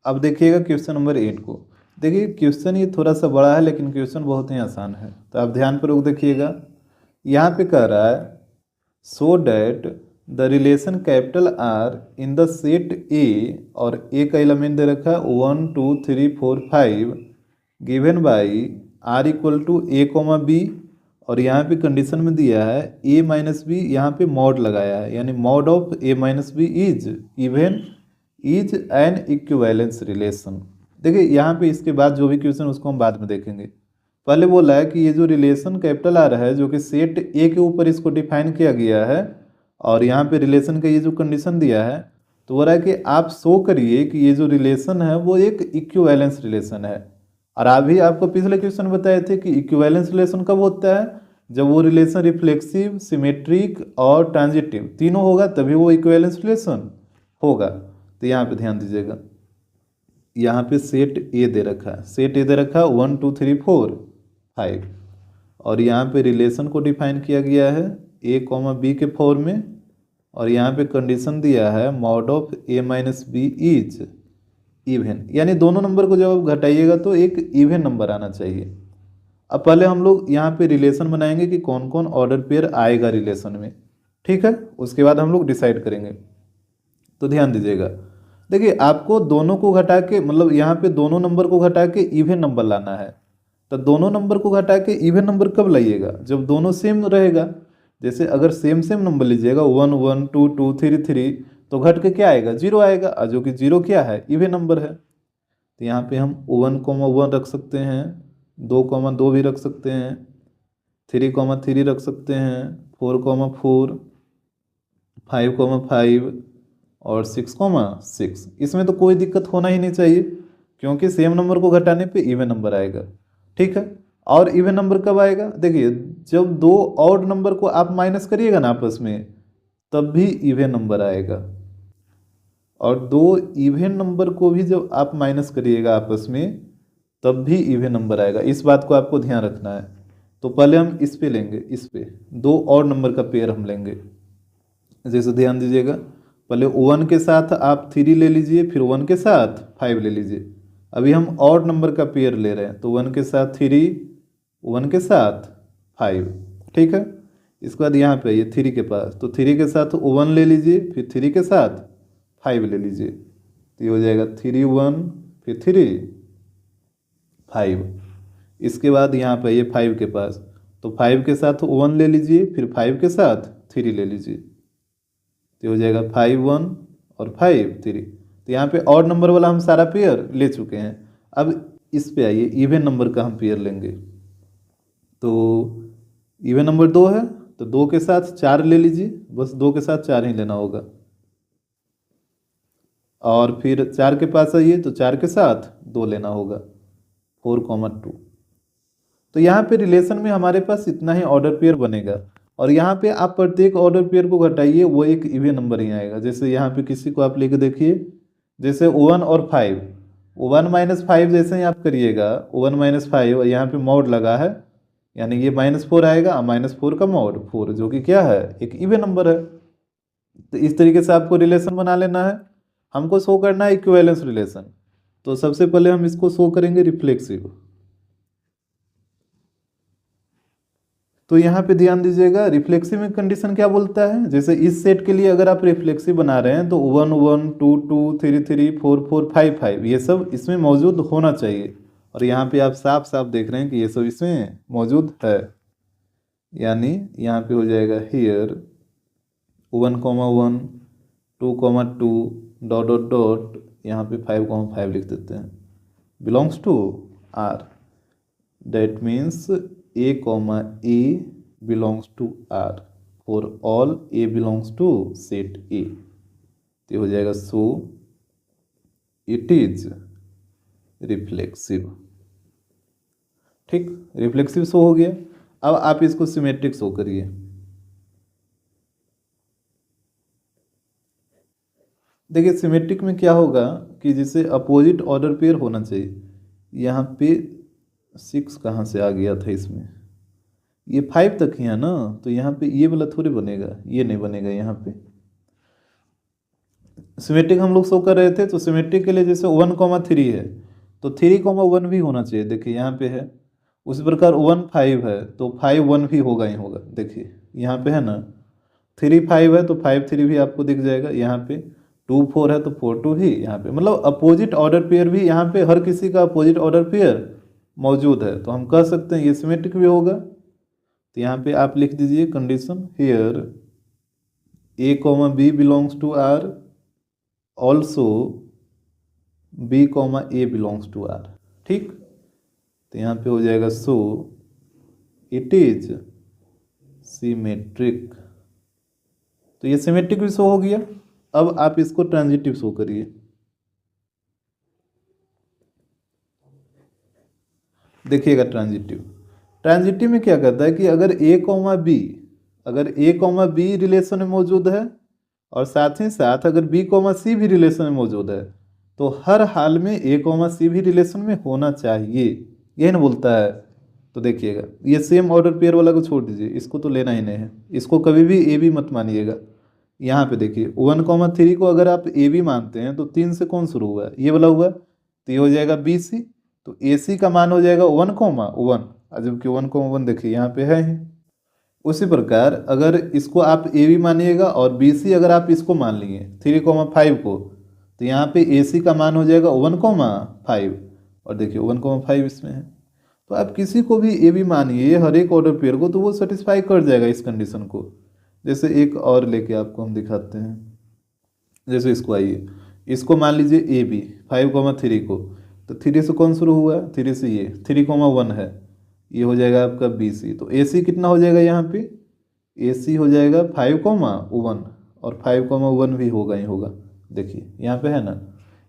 अब देखिएगा क्वेश्चन नंबर 8 को। देखिए क्वेश्चन ये थोड़ा सा बड़ा है लेकिन क्वेश्चन बहुत ही आसान है, तो आप ध्यानपूर्वक देखिएगा। यहाँ पे कह रहा है so that the relation capital R in the set A, और ए का एलिमेंट दे रखा है 1 2 3 4 5 given by R equal to A comma B, और यहाँ पे कंडीशन में दिया है ए माइनस बी, यहाँ पे मॉड लगाया है यानी mod of A minus B is even is an equivalence relation. देखिए यहाँ पे इसके बाद जो भी क्वेश्चन उसको हम बाद में देखेंगे। पहले बोला है कि ये जो रिलेशन कैपिटल आ रहा है जो कि सेट ए के ऊपर इसको डिफाइन किया गया है, और यहाँ पे रिलेशन का ये जो कंडीशन दिया है तो बोल रहा है कि आप शो करिए कि ये जो रिलेशन है वो एक इक्विवेलेंस रिलेशन है। और अभी आपको पिछले क्वेश्चन बताए थे कि इक्विवेलेंस रिलेशन कब होता है, जब वो रिलेशन रिफ्लेक्सिव, सिमेट्रिक और ट्रांजिटिव तीनों होगा तभी वो इक्विवेलेंस रिलेशन होगा। तो यहाँ पे ध्यान दीजिएगा, यहाँ पे सेट ए दे रखा है, सेट ए दे रखा है 1 2 3 4 5, और यहाँ पे रिलेशन को डिफाइन किया गया है ए कॉमा बी के फॉर्म में, और यहाँ पे कंडीशन दिया है mod of A minus B is even, यानी दोनों नंबर को जब आप घटाइएगा तो एक इवन नंबर आना चाहिए। अब पहले हम लोग यहाँ पे रिलेशन बनाएंगे कि कौन कौन ऑर्डर पेयर आएगा रिलेशन में, ठीक है, उसके बाद हम लोग डिसाइड करेंगे। तो ध्यान दीजिएगा, देखिए आपको दोनों को घटा के, मतलब यहाँ पे दोनों नंबर को घटा के इवन नंबर लाना है। तो दोनों नंबर को घटा के इवन नंबर कब लाइएगा, जब दोनों सेम रहेगा। जैसे अगर सेम सेम नंबर लीजिएगा 1 1 2 2 3 3, तो घट के क्या आएगा, 0 आएगा, और जो कि 0 क्या है, इवन नंबर है। तो यहाँ पे हम 1 रख सकते हैं, 2 भी रख सकते हैं, 3 रख सकते हैं, 4 4, 5 और 6 इसमें तो कोई दिक्कत होना ही नहीं चाहिए क्योंकि सेम नंबर को घटाने पे इवन नंबर आएगा, ठीक है। और इवन नंबर कब आएगा, देखिए जब 2 ऑड नंबर को आप माइनस करिएगा ना आपस में, तब भी इवन नंबर आएगा। और 2 इवन नंबर को भी जब आप माइनस करिएगा आपस में, तब भी इवन नंबर आएगा। इस बात को आपको ध्यान रखना है। तो पहले हम इस पे लेंगे, इस पे 2 ऑड नंबर का पेयर हम लेंगे। जैसे ध्यान दीजिएगा, पहले 1 के साथ आप 3 ले लीजिए, फिर 1 के साथ 5 ले लीजिए। अभी हम ऑड नंबर का पेयर ले रहे हैं, तो 1 के साथ 3, 1 के साथ 5, ठीक है। इसके बाद यहाँ पे ये 3 के पास, तो 3 के साथ 1 ले लीजिए, फिर 3 के साथ 5 ले लीजिए, तो ये हो जाएगा 3 1 फिर 3 5। इसके बाद यहाँ पे ये 5 के पास, तो 5 के साथ 1 ले लीजिए, फिर 5 के साथ 3 ले लीजिए, तो हो जाएगा 5 1 और 5 3। तो यहाँ पे ऑड नंबर वाला हम सारा पेयर ले चुके हैं। अब इस पे आइए, इवन नंबर का हम पेयर लेंगे। तो इवन नंबर 2 है, तो 2 के साथ 4 ले लीजिए, बस 2 के साथ 4 ही लेना होगा। और फिर 4 के पास आइए, तो 4 के साथ 2 लेना होगा, 4, 2। तो यहाँ पे रिलेशन में हमारे पास इतना ही ऑर्डर पेयर बनेगा। और यहाँ पे आप प्रत्येक ऑर्डर पेयर को घटाइए, वो एक इवन नंबर ही आएगा। जैसे यहाँ पे किसी को आप लेके देखिए, जैसे 1 और 5, 1 माइनस 5 जैसे ही आप करिएगा, 1 माइनस 5 और यहाँ पे मॉड लगा है, यानी ये -4 आएगा, -4 का मॉड 4, जो कि क्या है, एक इवन नंबर है। तो इस तरीके से आपको रिलेशन बना लेना है। हमको शो करना है इक्विवेलेंस रिलेशन। तो सबसे पहले हम इसको शो करेंगे रिफ्लेक्सिव। तो यहाँ पे ध्यान दीजिएगा, रिफ्लेक्सिव में कंडीशन क्या बोलता है। जैसे इस सेट के लिए अगर आप रिफ्लेक्सिव बना रहे हैं तो 1 1 2 2 3 3 4 4 5 5 ये सब इसमें मौजूद होना चाहिए। और यहाँ पे आप साफ साफ देख रहे हैं कि ये सब इसमें मौजूद है। यानी यहाँ पे हो जाएगा हियर 1 1 2 2 डॉट डॉट डॉट, यहाँ पे 5 5 लिख देते हैं, belongs to R. That means A comma A belongs to R for all A belongs to set A। तो हो जाएगा so it is reflexive। ठीक, रिफ्लेक्सिव शो हो गया। अब आप इसको सिमेट्रिक शो करिए। देखिए सिमेट्रिक में क्या होगा कि जिसे अपोजिट ऑर्डर पेयर होना चाहिए। यहाँ पे 6 कहाँ से आ गया था इसमें, ये 5 तक ही है ना, तो यहाँ पे ये वाला थोड़ी बनेगा, ये नहीं बनेगा। यहाँ पे सिमेट्रिक हम लोग शो कर रहे थे, तो सिमेट्रिक के लिए जैसे 1 3 है, तो 3 1 भी होना चाहिए। देखिए यहाँ पे है। उसी प्रकार 1 5 है, तो 5 1 भी होगा ही होगा। देखिए यहाँ पे है ना, 3 5 है तो 5 3 भी आपको दिख जाएगा। यहाँ पे 2 4 है तो 4 2 भी यहाँ पे, मतलब अपोजिट ऑर्डर पेयर भी यहाँ पे हर किसी का अपोजिट ऑर्डर पेयर मौजूद है। तो हम कह सकते हैं ये सिमेट्रिक भी होगा। तो यहाँ पे आप लिख दीजिए condition, here A B belongs to R, also B A belongs to R। ठीक, तो यहाँ पे हो जाएगा सो इट इज सिमेट्रिक। तो ये सिमेट्रिक भी शो हो गया। अब आप इसको ट्रांजिटिव शो करिए। देखिएगा ट्रांजिटिव में क्या कहता है कि अगर A B रिलेशन में मौजूद है और साथ ही साथ अगर B C भी रिलेशन में मौजूद है, तो हर हाल में A C भी रिलेशन में होना चाहिए, यही ना बोलता है। तो देखिएगा ये सेम ऑर्डर पेयर वाला को छोड़ दीजिए, इसको तो लेना ही नहीं है, इसको कभी भी A B मत मानिएगा। यहाँ पे देखिए 1 3 को अगर आप A B मानते हैं तो 3 से कौन शुरू हुआ है, ये वाला हुआ, तो ये हो जाएगा BC। तो AC का मान हो जाएगा 1 1, जबकि 1 1 देखिए यहाँ पे है ही। उसी प्रकार अगर इसको आप AB मानिएगा और BC अगर आप इसको मान लिए 3 5 को, तो यहाँ पे AC का मान हो जाएगा 1 5, और देखिए 1 5 इसमें है। तो आप किसी को भी AB मानिए हर एक ऑर्डर पेयर को, तो वो सेटिस्फाई कर जाएगा इस कंडीशन को। जैसे एक और लेके आपको हम दिखाते हैं। जैसे इसको आइए, इसको मान लीजिए AB 5 3 को, तो 3 से कौन शुरू हुआ है, 3 से ये 3 1 है, ये हो जाएगा आपका BC। तो AC कितना हो जाएगा यहाँ पे, AC हो जाएगा 5 1, और 5 1 भी होगा ही होगा। देखिए यहाँ पे है ना,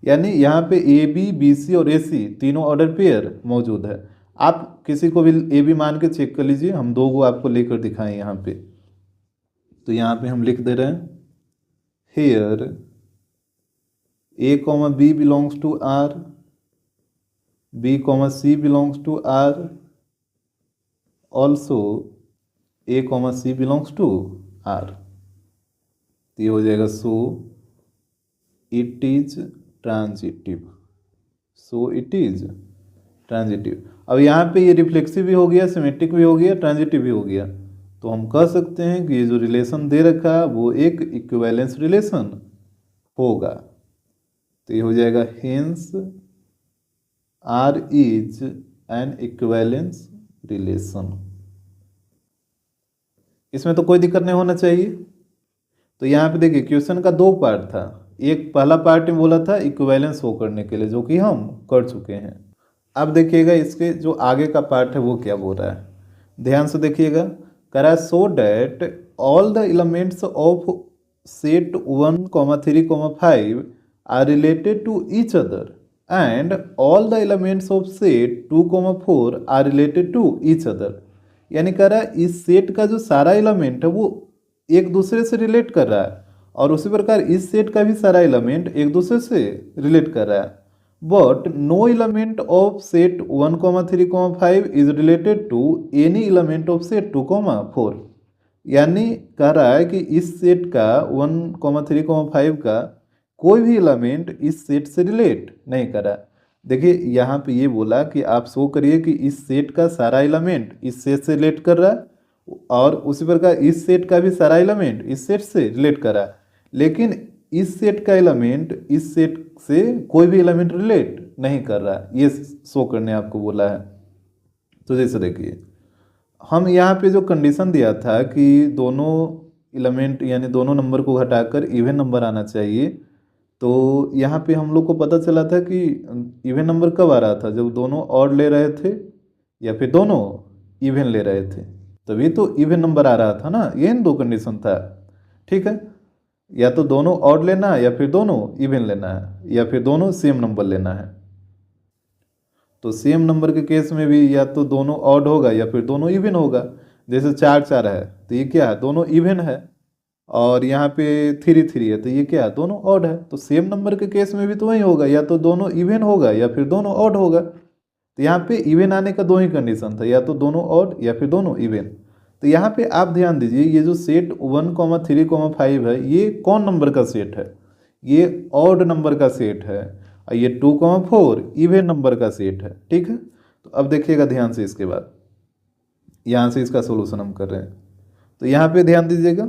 यानी यहाँ पे AB BC और AC तीनों ऑर्डर पेयर मौजूद है। आप किसी को भी AB मान के चेक कर लीजिए, हम 2 को आपको लेकर दिखाएं यहाँ पे। तो यहाँ पे हम लिख दे रहे हैं here A B belongs to R, B C belongs to R, also A C belongs to R। तो ये हो जाएगा so it is transitive. So it is transitive. अब यहाँ पे ये रिफ्लेक्सिव भी हो गया, सिमेट्रिक भी हो गया, ट्रांजिटिव भी हो गया। तो हम कह सकते हैं कि ये जो रिलेशन दे रखा है वो एक इक्विवेलेंस रिलेशन होगा। तो ये हो जाएगा hence R is an equivalence relation. इसमें तो कोई दिक्कत नहीं होना चाहिए। तो यहाँ पे देखिए क्वेश्चन का दो पार्ट था, एक पहला पार्ट में बोला था इक्विवेलेंस शो करने के लिए, जो कि हम कर चुके हैं। अब देखिएगा इसके जो आगे का पार्ट है वो क्या बोल रहा है, ध्यान से देखिएगा। करा so that all the elements of set 1,3,5 are related to each other and all the elements of set 2,4 are related to each other. यानी कह रहा है इस सेट का जो सारा एलिमेंट है वो एक दूसरे से रिलेट कर रहा है, और उसी प्रकार इस सेट का भी सारा एलिमेंट एक दूसरे से रिलेट कर रहा है। But no element of set 1,3,5 is related to any element of set 2,4। यानी कह रहा है कि इस सेट का 1,3,5 का कोई भी एलिमेंट इस सेट से रिलेट नहीं कर रहा है। देखिए यहाँ पे ये बोला कि आप शो करिए कि इस सेट का सारा एलिमेंट इस सेट से रिलेट कर रहा है, और उसी प्रकार इस सेट का भी सारा एलिमेंट इस सेट से रिलेट कर रहा है, लेकिन इस सेट का एलिमेंट इस सेट से कोई भी एलिमेंट रिलेट नहीं कर रहा है, ये शो करने आपको बोला है। तो जैसे देखिए हम यहाँ पे जो कंडीशन दिया था कि दोनों एलिमेंट यानी दोनों नंबर को घटाकर इवन नंबर आना चाहिए, तो यहाँ पे हम लोग को पता चला था कि इवन नंबर कब आ रहा था, जब दोनों ऑड ले रहे थे या फिर दोनों इवन ले रहे थे, तभी तो इवन नंबर आ रहा था ना। ये दो कंडीशन था, ठीक है। या तो दोनों ऑड लेना है या फिर दोनों इवन लेना है या फिर दोनों सेम नंबर लेना है। तो सेम नंबर के केस में भी या तो दोनों ऑड होगा या फिर दोनों इवन होगा। जैसे 4 है तो ये क्या है, दोनों इवन है, और यहाँ पे 3 है तो ये क्या है, दोनों ऑड है। तो सेम नंबर के केस में भी तो वही होगा, या तो दोनों इवन होगा या फिर दोनों ऑड होगा। तो यहाँ पे इवन आने का दो ही कंडीशन था, या तो दोनों ऑड या फिर दोनों इवन। तो यहाँ पे आप ध्यान दीजिए ये जो सेट 1,3,5 है ये कौन नंबर का सेट है, ये ऑड नंबर का सेट है, और ये 2,4 इवन नंबर का सेट है, ठीक है। तो अब देखिएगा ध्यान से, इसके बाद यहाँ से इसका सोल्यूशन हम कर रहे हैं। तो यहाँ पे ध्यान दीजिएगा,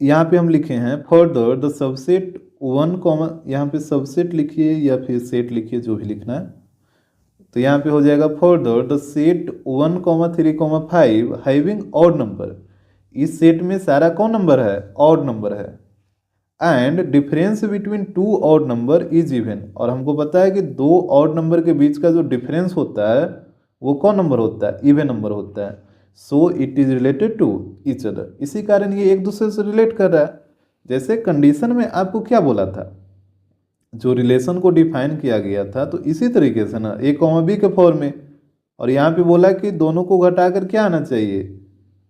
यहाँ पे हम लिखे हैं फर्दर द सबसेट 1, यहाँ पे सबसेट लिखिए या फिर सेट लिखिए, जो भी लिखना है। तो यहाँ पे हो जाएगा further the set 1,3,5 having odd number. इस सेट में सारा कौन नंबर है, ऑड नंबर है। And difference between two odd number is even, और हमको पता है कि दो ऑड नंबर के बीच का जो डिफरेंस होता है वो कौन नंबर होता है, इवन नंबर होता है। So it is related to each other, इसी कारण ये एक दूसरे से रिलेट कर रहा है। जैसे कंडीशन में आपको क्या बोला था, जो रिलेशन को डिफाइन किया गया था, तो इसी तरीके से ना ए कॉमा बी के फॉर्म में, और यहाँ पे बोला कि दोनों को घटाकर क्या आना चाहिए,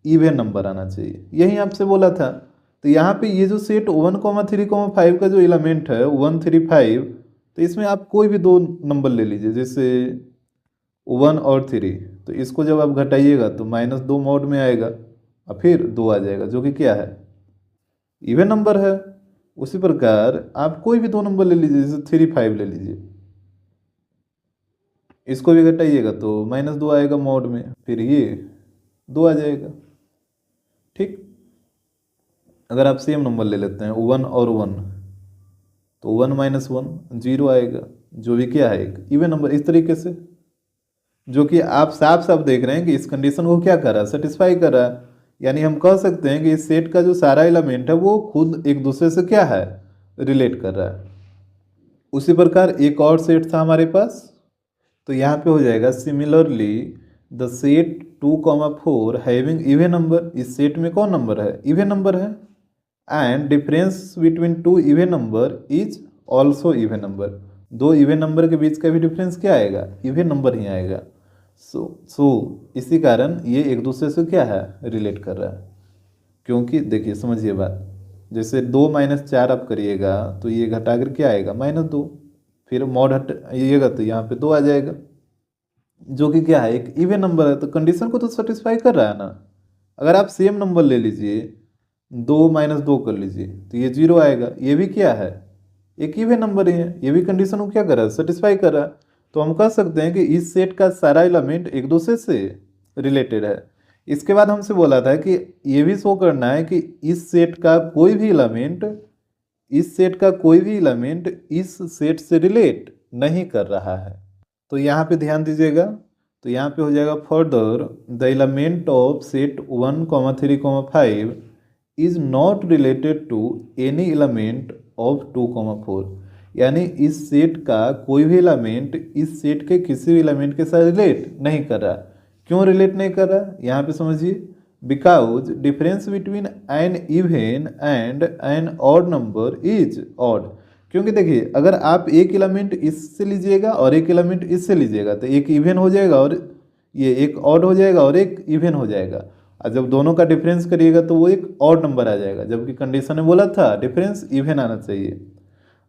इवन नंबर आना चाहिए, यही आपसे बोला था। तो यहाँ पे ये जो सेट 1,3,5 का जो एलिमेंट है 135, तो इसमें आप कोई भी दो नंबर ले लीजिए, जैसे 1 और 3, तो इसको जब आप घटाइएगा तो -2 मोड में आएगा और फिर 2 आ जाएगा, जो कि क्या है, इवन नंबर है। उसी प्रकार आप कोई भी दो नंबर ले लीजिए, जैसे 3, 5 ले लीजिए, इसको भी घटाइएगा तो -2 आएगा मोड में, फिर ये 2 आ जाएगा, ठीक। अगर आप सेम नंबर ले लेते हैं 1 और 1, तो 1 - 1 0 आएगा, जो भी क्या है एक इवन नंबर। इस तरीके से जो कि आप साफ साफ देख रहे हैं कि इस कंडीशन को क्या कर रहा है, सेटिस्फाई कर रहा है। यानी हम कह सकते हैं कि इस सेट का जो सारा एलिमेंट है वो खुद एक दूसरे से क्या है, रिलेट कर रहा है। उसी प्रकार एक और सेट था हमारे पास, तो यहाँ पे हो जाएगा similarly the set 2,4 having even number. इस सेट में कौन नंबर है, इवन नंबर है। And difference between two even number is also even number. दो इवन नंबर के बीच का भी डिफरेंस क्या आएगा, इवन नंबर ही आएगा। सो इसी कारण ये एक दूसरे से क्या है, रिलेट कर रहा है। क्योंकि देखिए समझिए बात, जैसे 2 - 4 आप करिएगा तो ये घटा कर क्या आएगा, -2, फिर मॉड हटाइएगा तो यहाँ पे 2 आ जाएगा, जो कि क्या है, एक इवन नंबर है। तो कंडीशन को तो सेटिस्फाई कर रहा है ना। अगर आप सेम नंबर ले लीजिए, 2 - 2 कर लीजिए तो ये 0 आएगा, ये भी क्या है, एक इवन नंबर ही है, ये भी कंडीशन को क्या कर रहा है, सेटिस्फाई कर रहा है। तो हम कह सकते हैं कि इस सेट का सारा एलिमेंट एक दूसरे से रिलेटेड है। इसके बाद हमसे बोला था कि ये भी शो करना है कि इस सेट का कोई भी एलिमेंट इस सेट से रिलेट नहीं कर रहा है। तो यहाँ पे ध्यान दीजिएगा, तो यहाँ पे हो जाएगा further the element of set 1,3,5 is not related to any element of 2,4। यानी इस सेट का कोई भी एलिमेंट इस सेट के किसी भी एलिमेंट के साथ रिलेट नहीं कर रहा। क्यों रिलेट नहीं कर रहा, यहाँ पे समझिए, because difference between an even and an odd number is odd. क्योंकि देखिए, अगर आप एक एलिमेंट इससे लीजिएगा और एक एलिमेंट इससे लीजिएगा तो एक इवन हो जाएगा और ये एक ऑड हो जाएगा और एक इवन हो जाएगा। और जब दोनों का डिफरेंस करिएगा तो वो एक ऑड नंबर आ जाएगा, जबकि कंडीशन में बोला था डिफरेंस इवन आना चाहिए।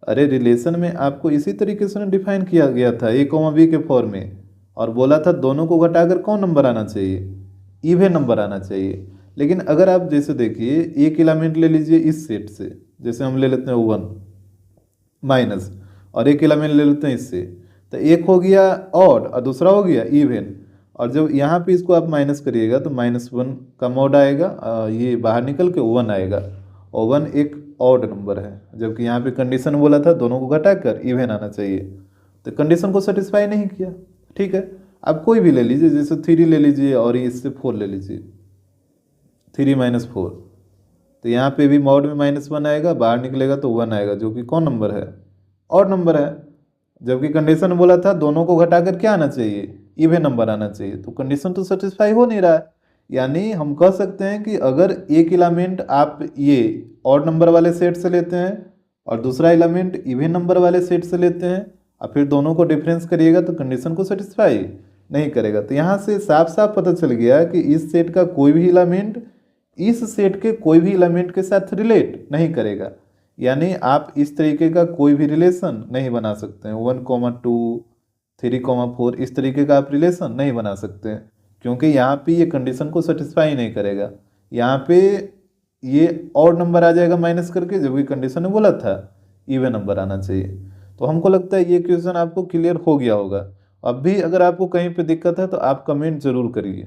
अरे रिलेशन में आपको इसी तरीके से डिफाइन किया गया था ए कॉमा बी के फॉर्म में, और बोला था दोनों को घटाकर कौन नंबर आना चाहिए, इवन नंबर आना चाहिए। लेकिन अगर आप जैसे देखिए, एक एलिमेंट ले लीजिए इस सेट से, जैसे हम ले लेते हैं 1 माइनस, और एक एलिमेंट ले लेते हैं इससे, तो एक हो गया ऑड और दूसरा हो गया इवन। और जब यहाँ पे इसको आप माइनस करिएगा तो -1 का मॉड आएगा, ये बाहर निकल के 1 आएगा, और 1 एक ऑड नंबर है, जबकि यहाँ पे कंडीशन बोला था दोनों को घटाकर इवन आना चाहिए, तो कंडीशन को सेटिस्फाई नहीं किया। ठीक है, आप कोई भी ले लीजिए, जैसे 3 ले लीजिए और इससे 4 ले लीजिए, 3 - 4, तो यहाँ पे भी मॉड में -1 आएगा, बाहर निकलेगा तो 1 आएगा, जो कि कौन नंबर है, ऑड नंबर है। जबकि कंडीशन बोला था दोनों को घटाकर क्या आना चाहिए, इवन नंबर आना चाहिए, तो कंडीशन तो सेटिस्फाई हो नहीं रहा है। यानी हम कह सकते हैं कि अगर एक एलिमेंट आप ये ऑड नंबर वाले सेट से लेते हैं और दूसरा एलिमेंट इवन नंबर वाले सेट से लेते हैं और फिर दोनों को डिफरेंस करिएगा तो कंडीशन को सेटिस्फाई नहीं करेगा। तो यहाँ से साफ साफ पता चल गया कि इस सेट का कोई भी एलिमेंट इस सेट के कोई भी एलिमेंट के साथ रिलेट नहीं करेगा। यानी आप इस तरीके का कोई भी रिलेशन नहीं बना सकते हैं, 1,2, 3,4 इस तरीके का आप रिलेशन नहीं बना सकते हैं, क्योंकि यहाँ पे ये कंडीशन को सेटिस्फाई नहीं करेगा। यहाँ पे ये ऑड नंबर आ जाएगा माइनस करके, जबकि कंडीशन ने बोला था इवन नंबर आना चाहिए। तो हमको लगता है ये क्वेश्चन आपको क्लियर हो गया होगा। अब भी अगर आपको कहीं पे दिक्कत है तो आप कमेंट जरूर करिए।